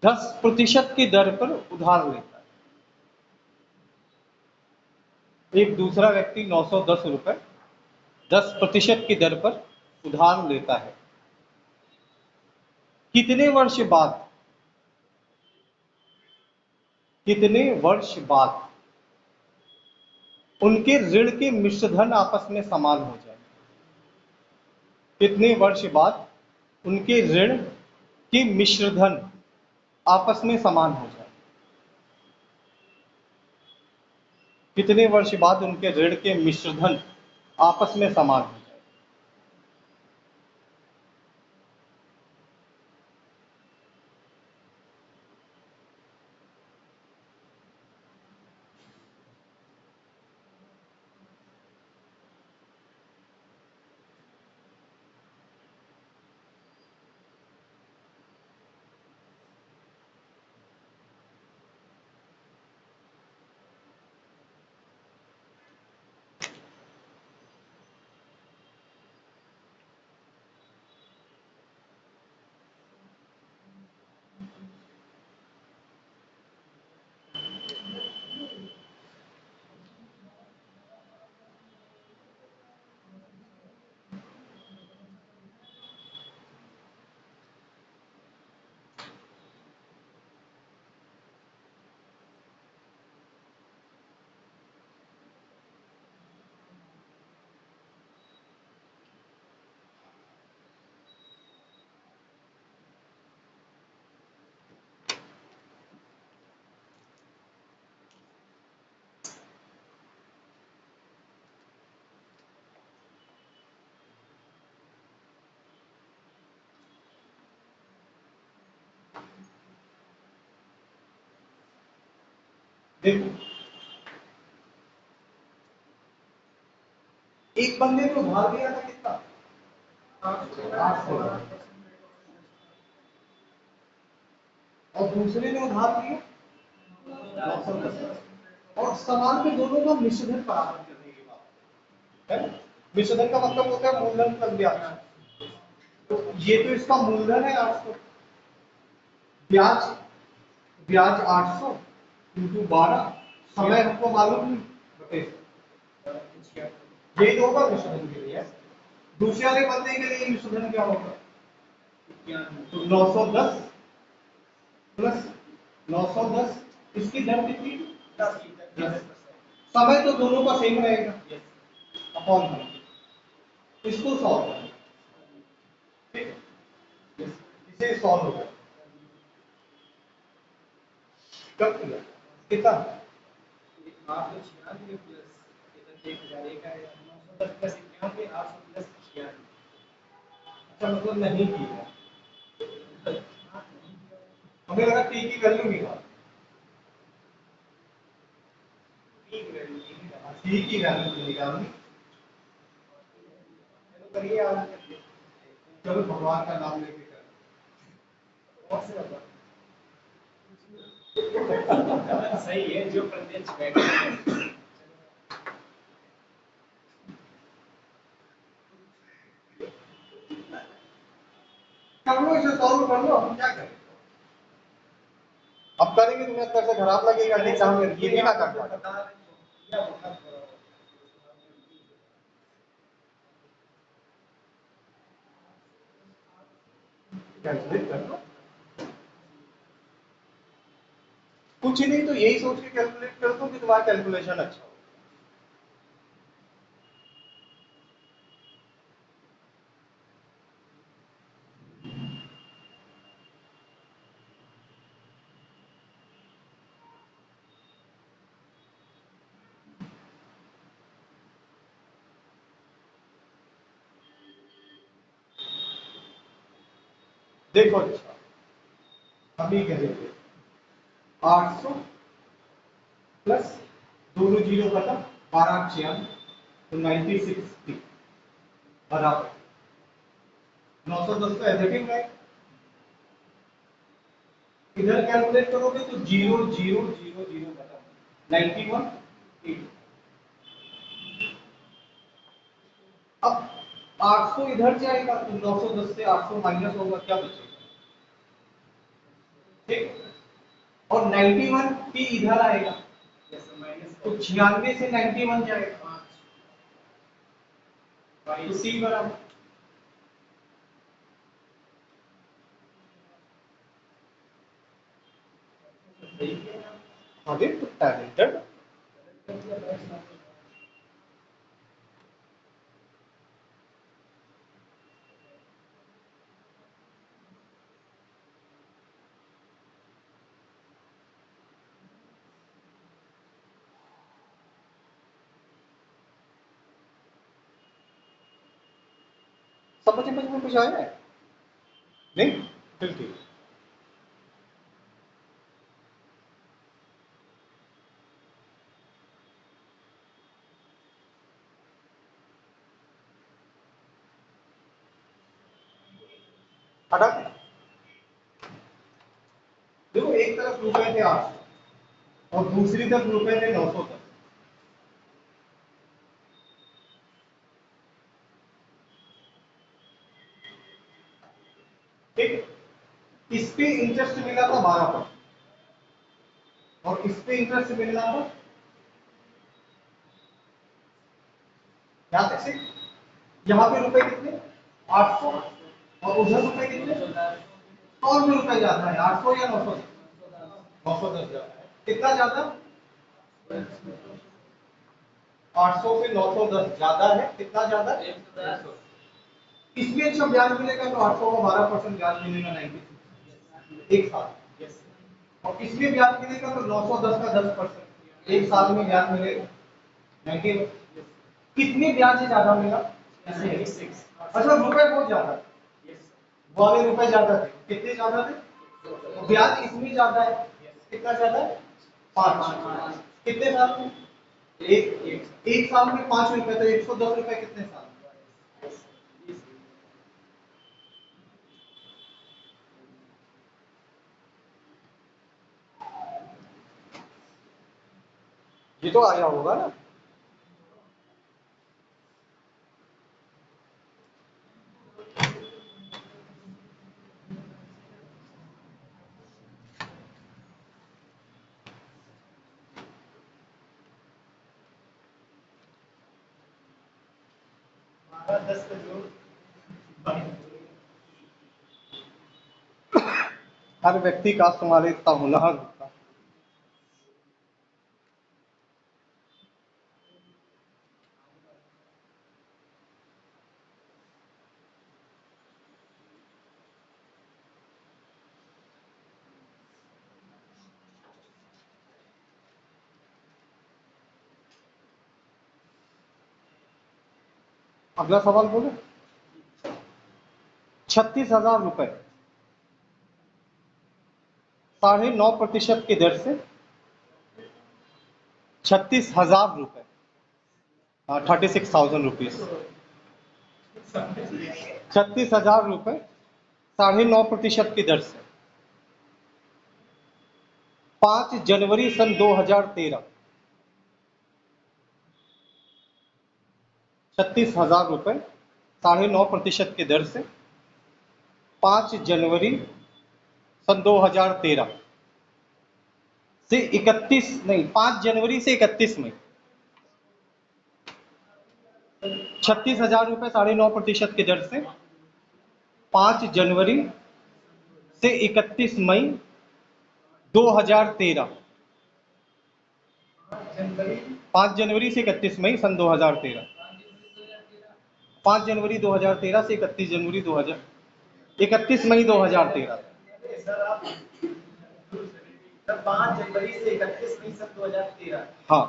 10% की दर पर उधार लेता है। एक दूसरा व्यक्ति 910 रुपए 10% की दर पर उधार लेता है। कितने वर्ष बाद, कितने वर्ष बाद उनके ऋण के मिश्रधन आपस में समान हो जाए? कितने वर्ष बाद उनके ऋण के मिश्रधन आपस में समान हो जाए? कितने वर्ष बाद उनके ऋण के मिश्रधन आपस में समान हो जाए? देखो, एक बंदे ने उधार लिया था कितना? 800। और दूसरे ने उधार लिया 910। और सामान में दोनों का मिश्रधन बराबर करने की बात है। मिश्रधन का मतलब होता है मूलधन प्लस ब्याज। तो ये तो इसका मूलधन है 800, ब्याज ब्याज 800 इंटू 12, समय हमको मालूम नहीं, यही तो होगा मिश्रधन के लिए। दूसरे वाले बंदे के लिए मिश्रधन क्या होगा? तो 910 प्लस 910, इसकी दर कितनी? 10। समय तो दोनों का सेम रहेगा, अपॉन 100। इसको सॉल्व करें, ठीक है? इसे सॉल्व करें, कब किया कितना? 896 प्लस 1000 का है 910 प्लस 91 800 प्लस 96। अच्छा, मतलब नहीं किया, हमें लगा टी की वैल्यू निकाल। टी की वैल्यू निकालनी, करिए आप, चलो भगवान का नाम लेके कर। सही है, जो प्रत्यक्ष बैठे हैं। कर लो इसे, सॉल्व कर लो, हम क्या करें। अब करेंगे तुम्हें अंदर से खराब लगेगा, नहीं हम ये भी ना कर पाए। कैलकुलेट कर लो, कुछ नहीं तो यही सोच के कैलकुलेट कर दो कि तुम्हारा कैलकुलेशन अच्छा हो। देखो अच्छा, अभी करेंगे 800 प्लस दोनों जीरो खत्म, 12 96 तो 96 बराबर 910 का एडिटिंग है। इधर कैलकुलेट करोगे तो 0 0 0 0 खत्म 91 8। अब 800 इधर जाएगा तो 910 से 800 माइनस होगा, क्या बचेगा? ठीक, और 91 p इधर आएगा तो 96 से 91 जाएगा तो c बराबर। अरे तो टैलेंटेड। समझ में कुछ आया है? नहीं, फिर ठीक। हटा दे। देखो एक तरफ रुपए थे 800 और दूसरी तरफ रुपए थे 910। ठीक, इस पे इंटरेस्ट मिला था 12% और इस पे इंटरेस्ट मिलना था, यहां तक से यहाँ पे रुपए कितने 800 और उधर रुपए कितने 100 रुपए ज्यादा है, 800 या 910? 910 ज्यादा है। कितना ज्यादा? 800 से 910 ज्यादा है। कितना ज्यादा? इसमें अच्छा ब्याज मिलेगा तो 800 का 12% ब्याज मिलेगा 96 एक साल, और इसमें ब्याज मिलेगा तो 910 का 10% एक साल में ब्याज मिलेगा 91। कितने ब्याज से ज्यादा मिला? अच्छा रुपए बहुत ज्यादा, वाले रुपए ज्यादा थे। कितने ज्यादा थे? ब्याज इसमें ज्यादा है। कितना ज्यादा है? 5। कितने साल में? एक साल में 5 रुपए तो 110 रुपए कितने साल में? ये तो आया होगा ना। हर व्यक्ति का तुम्हारे इतना हुनर होता। अगला सवाल बोले। 36,000 रुपए 9.5% की दर से 36,000 रुपए 36,000 रुपीज 36,000 रुपये 9.5% की दर से 5 जनवरी सन 2013। 36,000 रुपये 9.5% की दर से 5 जनवरी सन 2013 से 31 नहीं 5 जनवरी से 31 मई 36,000 रुपये 9.5% की दर से 5 जनवरी से 31 मई 2013। 5 जनवरी से 31 मई सन 2013। 5 जनवरी 2013 से 31 जनवरी 31 मई 2013। सर आप 5 जनवरी से 31 मई सन 2013। हाँ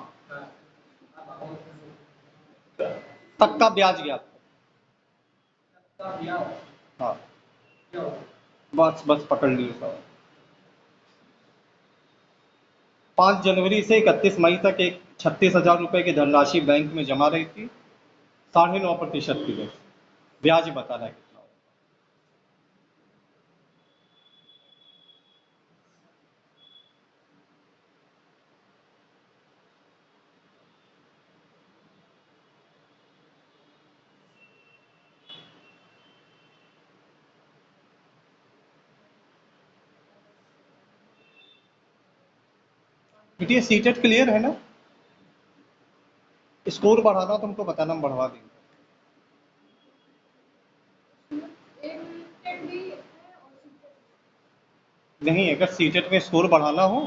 तक का ब्याज ज्ञात। हाँ बस बस पकड़ लिए साहब। 5 जनवरी से 31 मई तक एक 36,000 रुपये की धनराशि बैंक में जमा रही थी 9.5% की दर से। ब्याज बताना है कितना होगा। बेटी सीटेट क्लियर है ना? स्कोर बढ़ाना तुमको बताना, हम बढ़वा देंगे। नहीं, अगर सीटेट में स्कोर बढ़ाना हो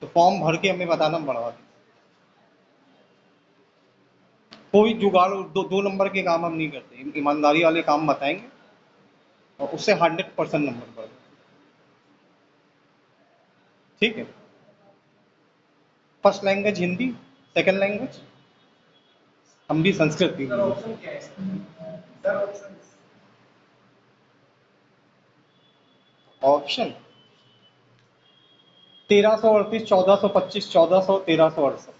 तो फॉर्म भर के हमें बताना, हम बढ़वा देंगे। कोई जुगाड़ दो नंबर के काम हम नहीं करते, ईमानदारी वाले काम बताएंगे और उससे 100% नंबर बढ़। ठीक है। First language Hindi, second language हम भी संस्कृत की। ऑप्शन क्या है सर? Option option 1338, 1425, 1400, 1368।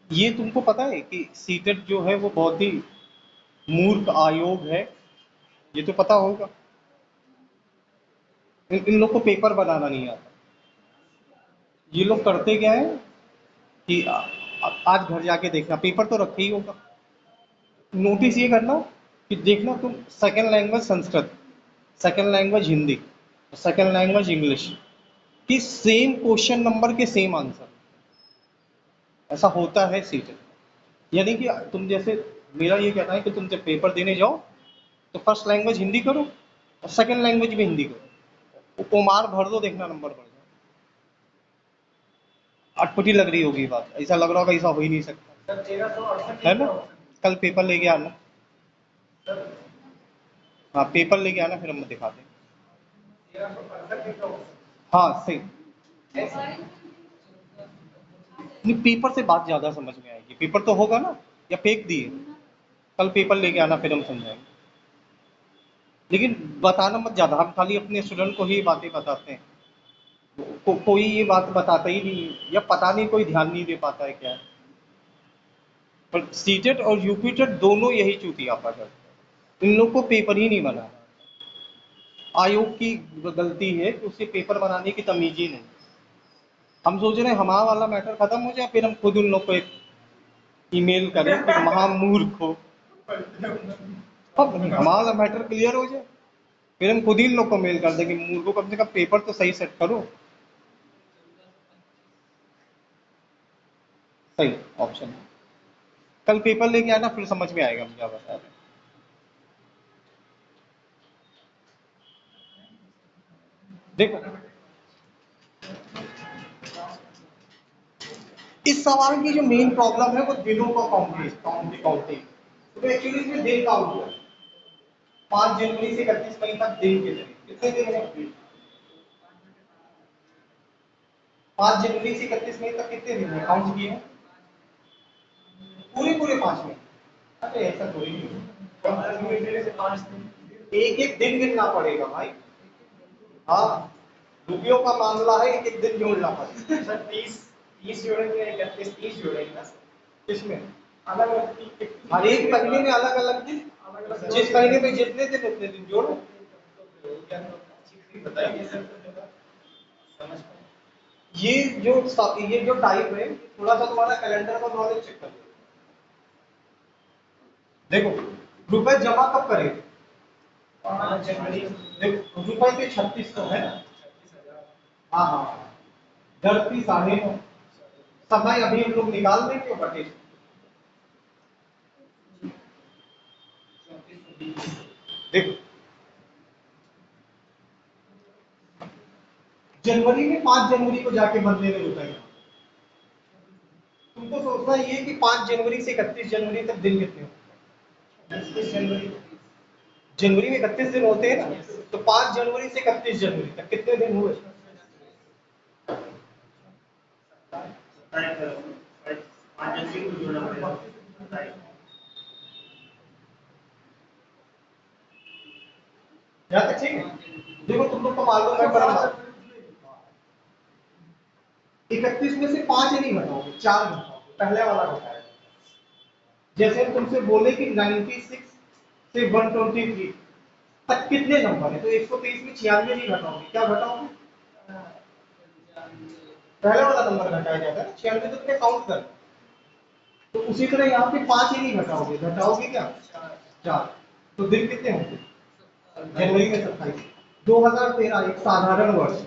ये तुमको पता है कि सीटेट जो है वो बहुत ही मूर्ख आयोग है, ये तो पता होगा। इन लोग को पेपर बनाना नहीं आता। ये लोग करते क्या है कि आज घर जाके देखना, पेपर तो रखे ही होगा। नोटिस ये करना कि देखना तुम second language Sanskrit, second language Hindi, second language English कि सेम क्वेश्चन नंबर के सेम आंसर। ऐसा होता है सीटेट। यानी कि तुम जैसे, मेरा ये कहना है कि तुम जब पेपर देने जाओ तो फर्स्ट लैंग्वेज हिंदी करो और सेकंड लैंग्वेज भी हिंदी करो, उमार भर दो, देखना नंबर बढ़ जाए। अटपटी लग रही होगी बात, ऐसा लग रहा होगा ऐसा हो ही नहीं सकता, सर 1368 है ना? कल पेपर लेके आना। सर हाँ पेपर लेके आना, फिर हम दिखाते हैं। 1368 हाँ सही। नहीं, पेपर से बात ज़्यादा समझ में आएगी। पेपर तो होगा ना, या फेंक दिए? कल पेपर लेके आना, फिर हम समझाएंगे। लेकिन बताना मत ज़्यादा, हम खाली अपने स्टूडेंट को ही बातें बताते हैं। कोई ये बात बताता ही नहीं, या पता नहीं कोई ध्यान नहीं दे पाता है क्या है। पर सीटेट और यूपीटेट दोनों यही चूतियापा करते हैं। इन लोग को पेपर ही नहीं बनाना। आयोग की गलती है कि उसे पेपर बनाने की तमीज ही नहीं। हम सोच रहे हैं हमारा वाला मैटर खत्म हो जाए, फिर हम खुद उन लोग को एक ईमेल करें कि महामूर्ख हो। अब हमारा वाला मैटर क्लियर हो जाए, फिर हम खुद ही इन लोग को मेल कर देंगे मूर्खों, कम से कम पेपर तो सही सेट करो। सही ऑप्शन है। कल पेपर लेके आना, फिर समझ में आएगा हम क्या बता रहे हैं। देखो इस सवाल की जो मेन प्रॉब्लम है वो दिनों का काउंटिंग। तो एक्चुअली इसमें दिन काउंट हुआ 5 जनवरी से 31 मई तक दिन के दिन कितने दिन है? 5 जनवरी से 31 मई तक कितने दिन है काउंट किए हैं? पूरे पूरे 5 में। अरे ऐसा थोड़ी नहीं है। 15 जनवरी से 5 दिन। एक एक दिन गिनना पड़ेगा भाई। हाँ रुपयों का मामला है, एक एक दिन जोड़ना पड़ेगा। सर 30 जोड़ेंगे, 31 30 जोड़ेंगे ना सर। इसमें अलग अलग हर एक महीने में अलग अलग दिन, जिस महीने में जितने दिन उतने दिन जोड़ो। बताइए सर, समझ पाए। ये जो टाइप है, थोड़ा सा तुम्हारा कैलेंडर का नॉलेज चेक कर लो। देखो रुपए जमा कब करेंगे? 5 जनवरी। देखो रुपए पे 3600 है ना? हाँ हाँ, 38 साढ़े 9, समय अभी हम लोग निकाल देंगे बटे। देखो जनवरी में 5 जनवरी को जाके बदले में रुपए, तुमको सोचना ये कि 5 जनवरी से 31 जनवरी तक दिन कितने होते हैं? 31 जनवरी। जनवरी में 31 दिन होते हैं ना, तो 5 जनवरी से 31 जनवरी तक कितने दिन हुए? 5 जनवरी को जोड़ना पड़ेगा। यहाँ तक ठीक है? देखो तुम लोग को मालूम है, पर 31 में से 5 नहीं घटाओगे, 4 घटाओगे, पहले वाला घटाएगा। जैसे हम तुमसे बोले कि 96 से 123 तक कितने नंबर है, तो 123 में 96 नहीं घटाओगे, क्या घटाओगे? पहले वाला नंबर घटाया जाता है ना, 96 तो तुमने काउंट कर, तो उसी तरह यहाँ पे 5 ही नहीं घटाओगे, घटाओगे क्या? 4। तो दिन कितने होंगे? जनवरी में 27। 2013 एक साधारण वर्ष,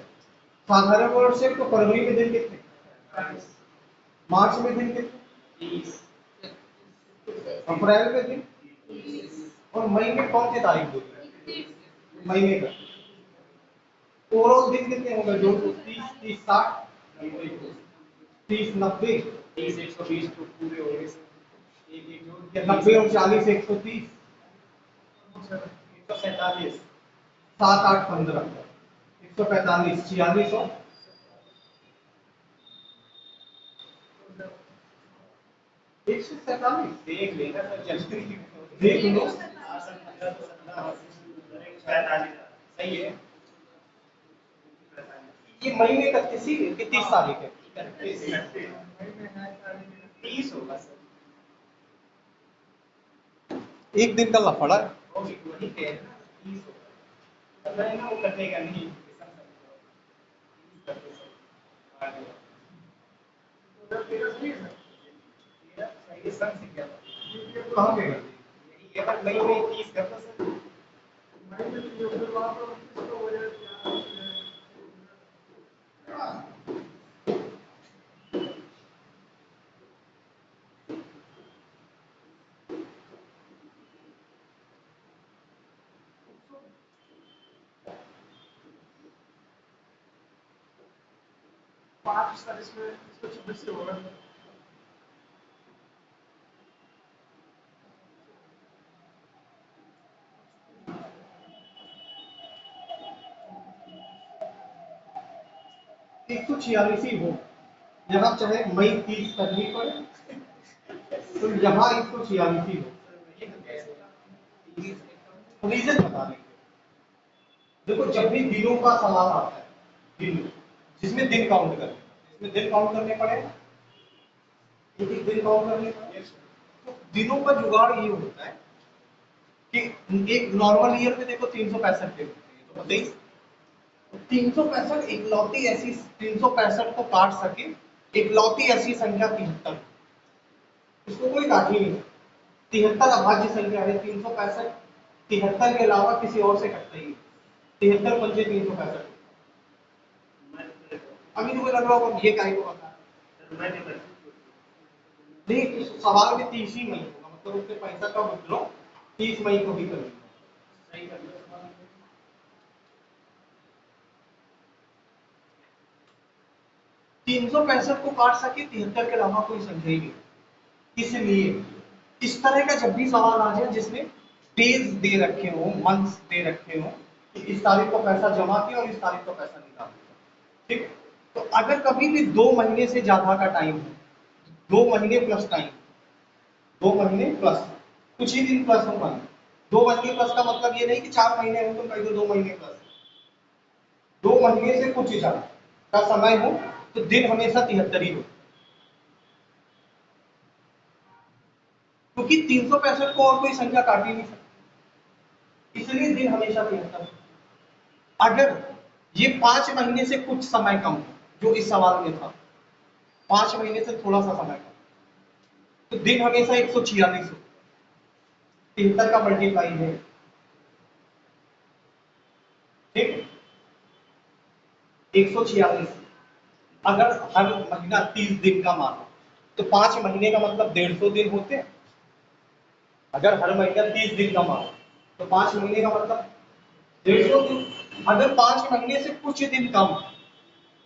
साधारण वर्ष है, तो फरवरी में दिन कितने? मार्च में दिन कितने? 30। अप्रैल में दिन, और मई में कौन सी तारीख होगी? महीने का ओवरऑल दिन कितने होंगे? जो 30 30 60 30 90 30 120 तो पूरे हो गए सर। एक एक जोड़ दिया 90 और 40 130 147। 7 8 15 145 46 और 147। देख लेना सर, जल्दी देख लो, 45 सही है। ये महीने का किस तारीख है? 30 होगा सर। एक दिन का लफड़ा है। वही कह रहे ना, 30 होगा। पता है ना, वो कटेगा नहीं। कहाँ पे कर मई में 30 करता सर। पाँच सर इसमें 26 से होगा। एक तो 46 ही हो, यहाँ चाहे मई 30 करनी पड़े, तो यहाँ 146 ही हो। रीजन बता देंगे। देखो जब भी दिनों का सवाल आता है, दिन जिसमें दिन काउंट करने, इसमें दिन काउंट करने पड़े, एक एक दिन काउंट करने पड़े, तो दिनों का जुगाड़ ये होता है कि एक नॉर्मल ईयर में देखो 365 दिन होते हैं, तो बताइए 365 इकलौती ऐसी 365 को काट सके, इकलौती ऐसी संख्या 73, इसको कोई काट ही नहीं। 73 अभाज्य संख्या है, 365 73 के अलावा किसी और से कटता ही नहीं। 73 पंजे 365। अभी तुम्हें लग रहा होगा ये काहे को बता नहीं, सवाल में 30 ही मई होगा, मतलब उससे पैसा का विड्रॉ 30 मई को भी करेंगे। सही कर लो। 365 को काट सके 73 के अलावा कोई संख्या ही नहीं। इसलिए इस तरह का जब भी सवाल आ जाए जिसमें डेज दे रखे हो, मंथ्स दे रखे हो, कि इस तारीख को पैसा जमा किया और इस तारीख को पैसा निकाल दिया, ठीक, तो अगर कभी भी 2 महीने से ज्यादा का टाइम है, 2 महीने प्लस टाइम, 2 महीने प्लस कुछ ही दिन प्लस होगा, 2 महीने प्लस का मतलब ये नहीं कि 4 महीने हो तो कहीं 2 महीने प्लस, 2 महीने से कुछ ज्यादा का समय हो तो दिन हमेशा 73 ही हो, क्योंकि 365 को और कोई संख्या काट ही नहीं सकती, इसलिए दिन हमेशा 73। अगर ये 5 महीने से कुछ समय कम हो, जो इस सवाल में था, 5 महीने से थोड़ा सा समय कम, तो दिन हमेशा 146 हो, 73 का मल्टीप्लाई है, ठीक, 146। अगर हर महीना 30 दिन का मानो तो 5 महीने का मतलब 150 दिन होते हैं। अगर हर महीना 30 दिन का मानो तो 5 महीने का मतलब 150 दिन। अगर 5 महीने से कुछ दिन कम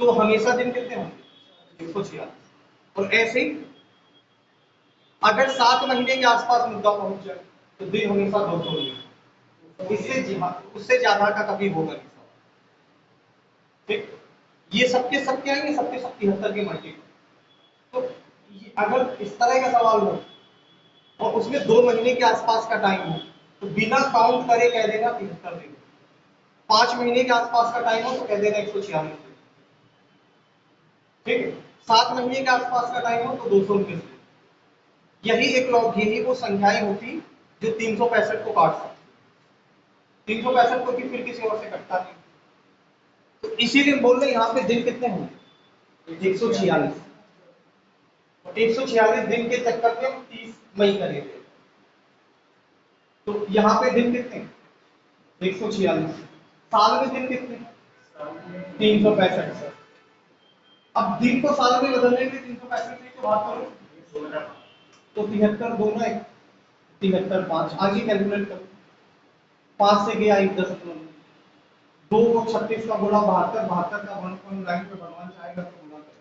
तो हमेशा दिन कितने होंगे? 146। और ऐसे ही अगर 7 महीने के आसपास मुद्दा पहुंच जाए तो दिन हमेशा 200 होंगे, उससे ज्यादा का कभी होगा नहीं। ठीक, ये सबके सब क्या है, ये सबके सब 73 के मल्टीपल। तो अगर इस तरह का सवाल हो और उसमें 2 महीने के आसपास का टाइम हो तो बिना काउंट करे कह देना 73 देगा। 5 महीने के आसपास का टाइम हो तो कह देना 146। ठीक है, 7 महीने के आसपास का टाइम हो तो 219। यही एक लॉग, यही वो संख्याएं होती जो 365 को काट सकती। 365 को फिर किसी और से कटता नहीं, तो इसीलिए बोल रहे यहाँ पे दिन कितने होंगे? 146। 146 दिन के चक्कर में हम 30 मई करेंगे, तो यहाँ पे दिन कितने? 146। साल में दिन कितने? 365। अब दिन को साल में बदलने के लिए 365 से तो भाग करो, तो 73 दोनों है, 73 5 आगे कैलकुलेट करो, 5 से गया 1 10 2 को 36 का गुणा 72, 72 का 1.9 पे भगवान चाहेगा तो गुणा करो।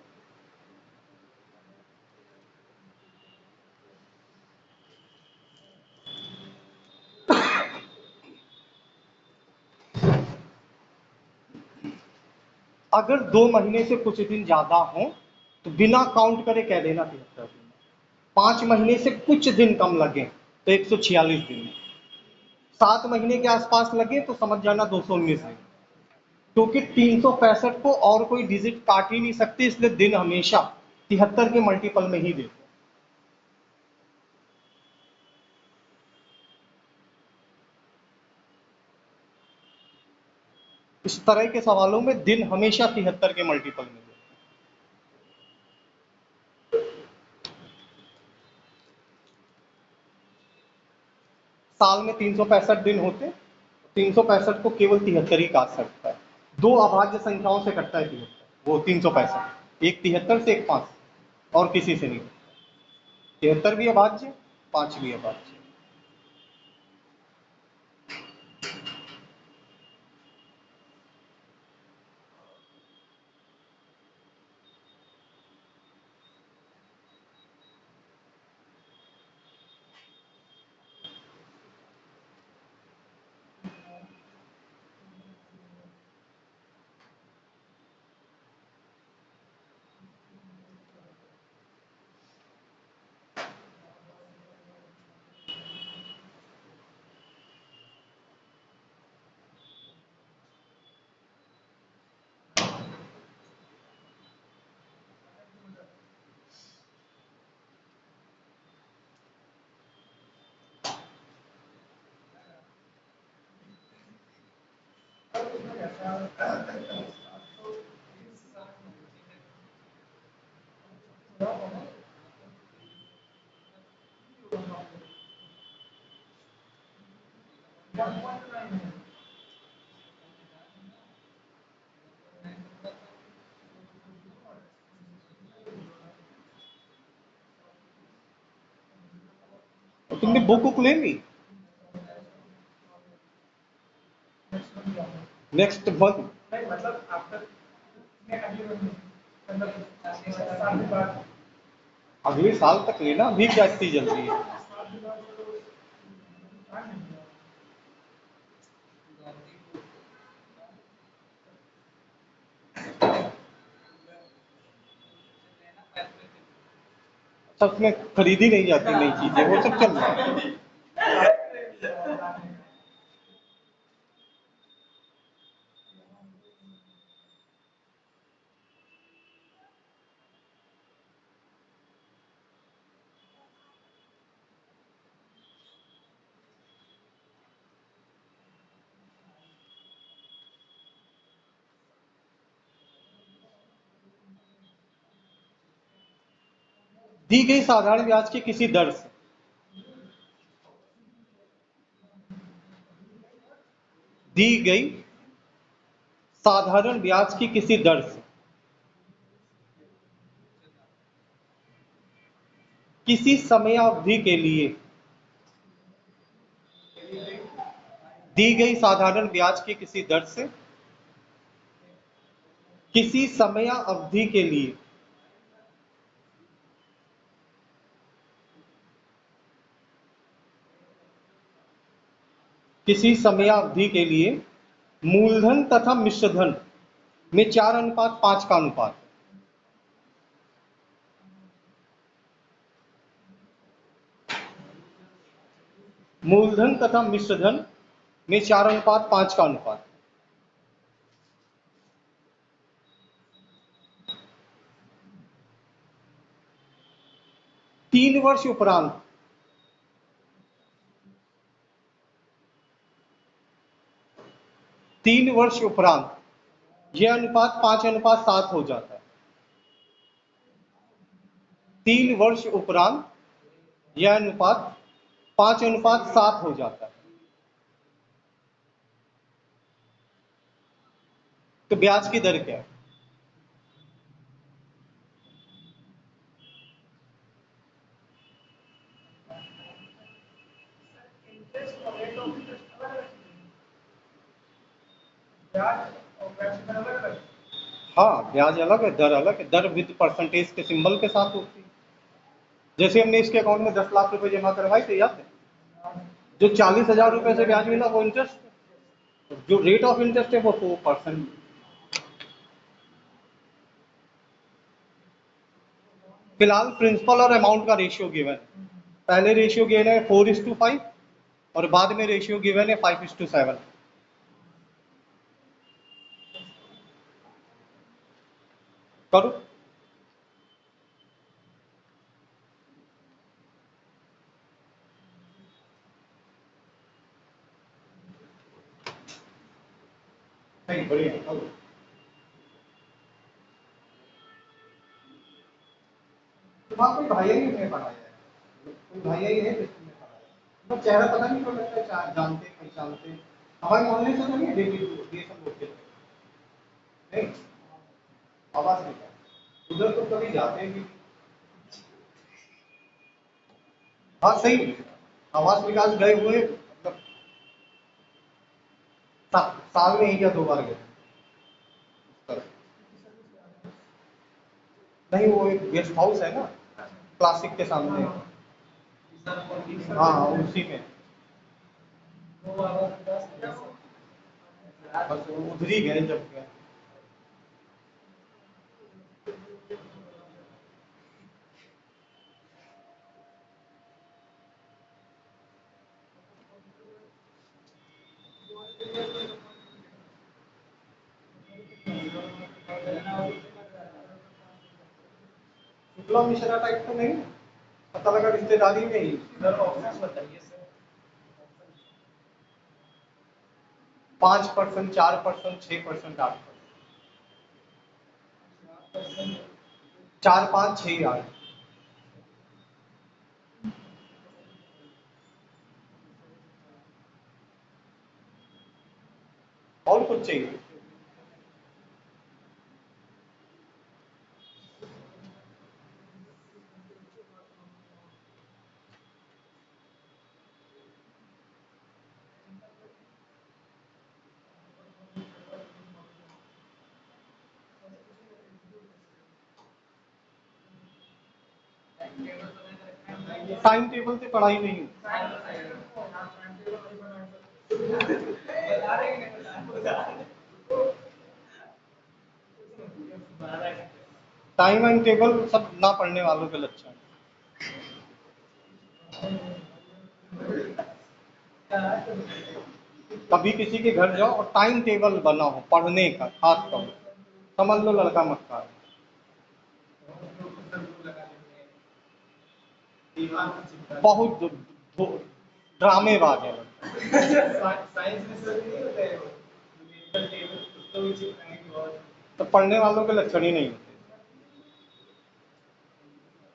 अगर 2 महीने से कुछ दिन ज्यादा हो तो बिना काउंट करे कह देना 73 दिन। 5 महीने से कुछ दिन कम लगे तो 146 दिन। 7 महीने के आसपास लगे तो समझ जाना 219 दिन, क्योंकि 365 को और कोई डिजिट काट ही नहीं सकती, इसलिए दिन हमेशा 73 के मल्टीपल में ही देते। इस तरह के सवालों में दिन हमेशा 73 के मल्टीपल में देते। साल में 365 दिन होते, 365 को केवल 73 ही काट सकता है। 2 अभाज्य संख्याओं से कटता है 73, वो 365, एक 73 से एक 5, और किसी से नहीं। 73 भी अभाज्य, 5 भी अभाज्य। तो तुमने बुक ले ली? नेक्स्ट मंथ मतलब आफ्टर अगले साल के बाद अगले साल तक लेना, अभी क्या इतनी जल्दी है? सब उसमें खरीदी नहीं जाती नई चीजें, वो सब चल रहा है। दी गई साधारण ब्याज की किसी दर से, दी गई साधारण ब्याज की किसी दर से किसी समय अवधि के लिए, दी गई साधारण ब्याज की किसी दर से किसी समय अवधि के लिए किसी समय अवधि के लिए मूलधन तथा मिश्रधन में 4:5 का अनुपात, मूलधन तथा मिश्रधन में 4:5 का अनुपात। तीन वर्ष उपरांत यह अनुपात 5:7 हो जाता है। 3 वर्ष उपरांत यह अनुपात 5:7 हो जाता है। तो ब्याज की दर क्या है? इंटरेस्ट और रेट ऑफ इंटरेस्ट अलग अलग चीजें हैं। ब्याज और ब्याज की दर अलग अलग है। हाँ, ब्याज अलग है, दर अलग है। दर विद परसेंटेज के सिंबल के साथ होती है। जैसे हमने इसके अकाउंट में 10 लाख रुपए जमा करवाए थे, याद है? जो 40,000 रुपए से ब्याज मिला वो इंटरेस्ट, जो रेट ऑफ इंटरेस्ट है वो 4%। फिलहाल प्रिंसिपल और अमाउंट का रेशियो गिवन है। पहले रेशियो गिवन है 4:5 और बाद में रेशियो गिवन है 5:7। करो। नहीं, बढ़िया, करो। तुम्हारा कोई भाई ही नहीं पढ़ाया है, कोई भाई ही है जिसने पढ़ाया, तो चेहरा पता नहीं क्यों लगता है, जानते पहचानते। हमारे मोहल्ले से तो नहीं, ये सब लोग के नहीं, आवाज नहीं है। उधर तो कभी जाते भी। हाँ सही, आवास विकास गए हुए, मतलब साल में 1 या 2 बार गए। नहीं, वो एक गेस्ट हाउस है ना क्लासिक के सामने। हाँ, उसी में। बस उधर ही गए जब गए। शुक्ला मिश्रा टाइप तो नहीं, पता लगा रिश्तेदारी में ही। इधर ऑप्शन बताइए सर। 5%, 4%, 6%, 8%। 4, 5, 6, 8। और कुछ चाहिए? टाइम टेबल से पढ़ाई नहीं हुई। टाइम एंड टेबल सब ना पढ़ने वालों के लक्षण। कभी किसी के घर जाओ और टाइम टेबल बना हो पढ़ने का, खास तौर समझ लो लड़का मक्का है। बहुत ड्रामेबाज है। साइंस में सर नहीं होते हैं न्यूमेरिकल टेबल, उसको भी चिपकाएंगे और तो पढ़ने वालों के लक्षण ही नहीं होते।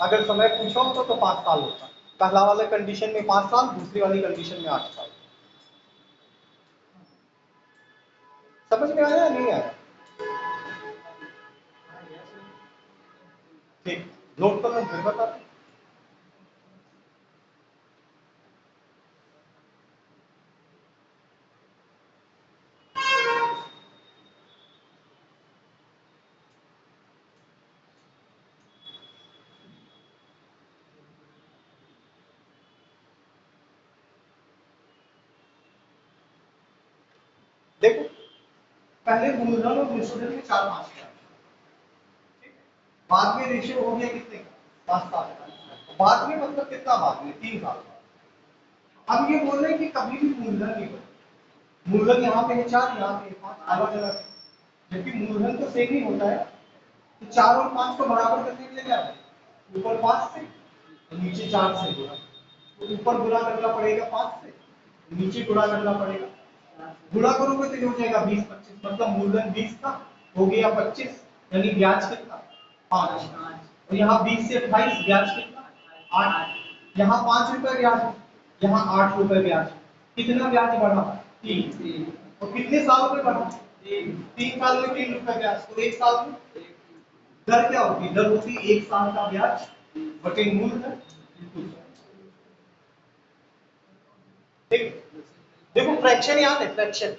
अगर समय पूछो तो 5 साल होता। पहला वाले कंडीशन में 5 साल, दूसरी वाली कंडीशन में 8 साल। समझ में आया या नहीं आया? ठीक, नोट कर लो फिर बता। देखो, पहले मूलधन और निशोधन में 4-5 का, बाद में रेशियो हो गया कितने का? 5-7 का। बाद में मतलब कितना बाद में? 3 साल बाद। अब ये बोल रहे हैं कि कभी भी मूलधन नहीं हो, मूलधन यहाँ पे है 4, यहाँ पे 5, अलग अलग, जबकि मूलधन तो सेम ही होता है। तो 4 और 5 को बराबर करने के लिए क्या है? ऊपर 5 से नीचे 4 से गुणा, तो ऊपर गुणा करना पड़ेगा 5 से, नीचे गुणा करना पड़ेगा, गुणा करोगे तो ये हो जाएगा 20-25, मतलब मूलधन 20 था, हो गया 25, यानी ब्याज कितना? 5। और यहाँ 20 से 28, ब्याज कितना? 8। यहाँ 5 रुपए ब्याज, यहाँ 8 रुपए ब्याज। कितना ब्याज बढ़ा? 3। और कितने सालों में बढ़ा? 3 साल में 3 रुपए ब्याज, तो 1 साल में दर क्या होगी? दर होगी 1 साल का ब्याज बटे मूलधन। देखो फ्रैक्शन याद है? फ्रैक्शन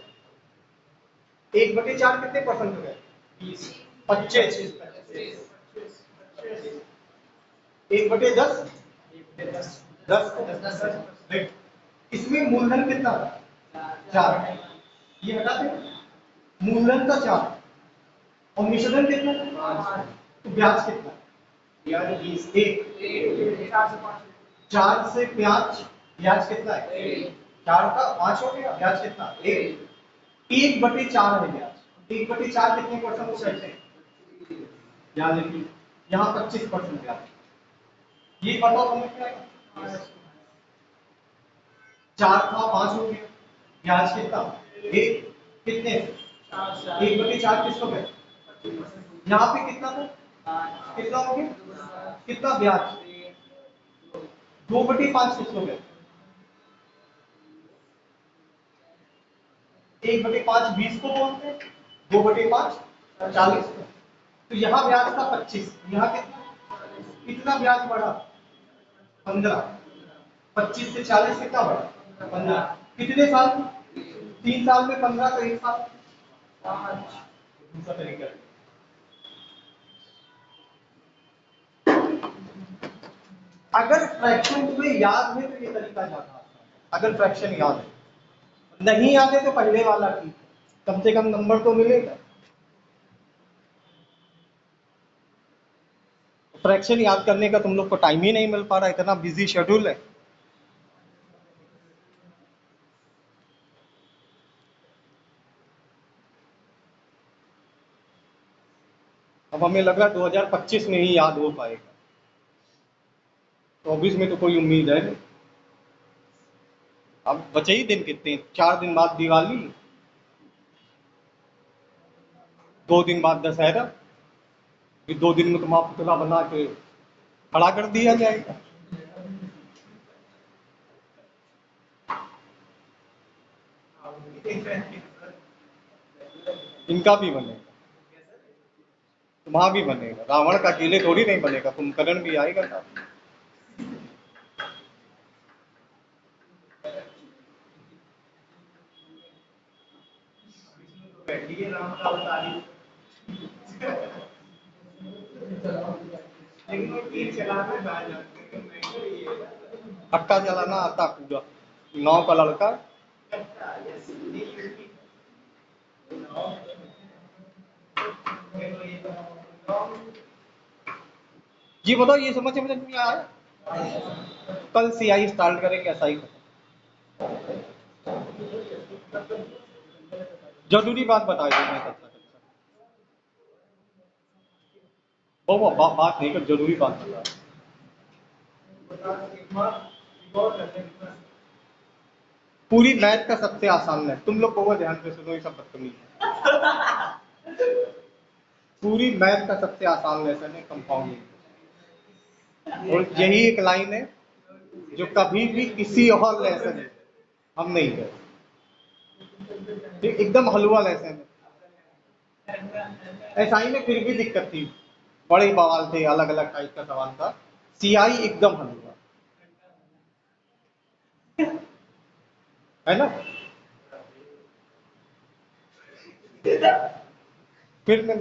1/4 कितने परसेंट हो गए? 25। 1/10 10। इसमें मूलधन कितना था? 4। ये हटा दे, मूलधन का 4 और निशोधन कितना? तो ब्याज कितना? ब्याज 20। 4 से ब्याज, ब्याज कितना है? 4 का 5 हो गया, ब्याज कितना? 1/4 है ब्याज। 1/4 कितने परसेंट हो सकते हैं? याद रखिए, यहाँ 25% ब्याज। ये बताओ समझ में आएगा? 4 था 5 हो गया, ब्याज कितना? 1। कितने? 1/4 किसको गए? यहाँ पे कितना था? कितना हो गया? कितना ब्याज? 2/5 किसको गए? 1/5 20 को बोलते हैं, 2/5 40 को। तो यहाँ ब्याज था 25, यहाँ कितना ब्याज बढ़ा? 15। 25 से 40 कितना बढ़ा? 15। कितने साल? 3 साल में 15, तो 1 साल। दूसरा तरीका, अगर फ्रैक्शन तुम्हें याद है तो ये तरीका ज्यादा आसान है। अगर फ्रैक्शन याद है, नहीं याद है तो पहले वाला ठीक, कम से कम नंबर तो मिलेगा। फ्रैक्शन याद करने का तुम लोग को टाइम ही नहीं मिल पा रहा, इतना बिजी शेड्यूल है। अब हमें लग रहा है 2025 में ही याद हो पाएगा, 24 में तो कोई उम्मीद है नहीं। अब बचे ही दिन कितने? 4 दिन बाद दिवाली, 2 दिन बाद दशहरा, फिर 2 दिन में तो माँ पुतला बना के खड़ा कर दिया जाएगा। इनका भी बनेगा, तुम्हारा भी बनेगा, रावण का अकेले थोड़ी नहीं बनेगा, कुंभकर्ण भी आएगा साथ। राम का अवतारी, लेकिन वो तीर चलाना आ जाते हैं। पट्टा चलाना आता पूरा, 9 का लड़का। जी बताओ, ये समझ में नहीं आया? कल से आई स्टार्ट करेंगे, ऐसा ही जरूरी बात बता दो मैं तब तक। वो बात नहीं कर, जरूरी बात बता। पूरी मैथ का सबसे आसान है, तुम लोग बहुत ध्यान से सुनो, ये सब बदतमीज है। पूरी मैथ का सबसे आसान लेसन है कंपाउंडिंग। और यही एक लाइन है जो कभी भी किसी और लेसन में हम नहीं गए। एकदम हलवा लेसन है। एसआई में फिर भी दिक्कत थी, बड़े बवाल थे, अलग अलग टाइप का सवाल था। सीआई एकदम हलवा है ना। फिर मैं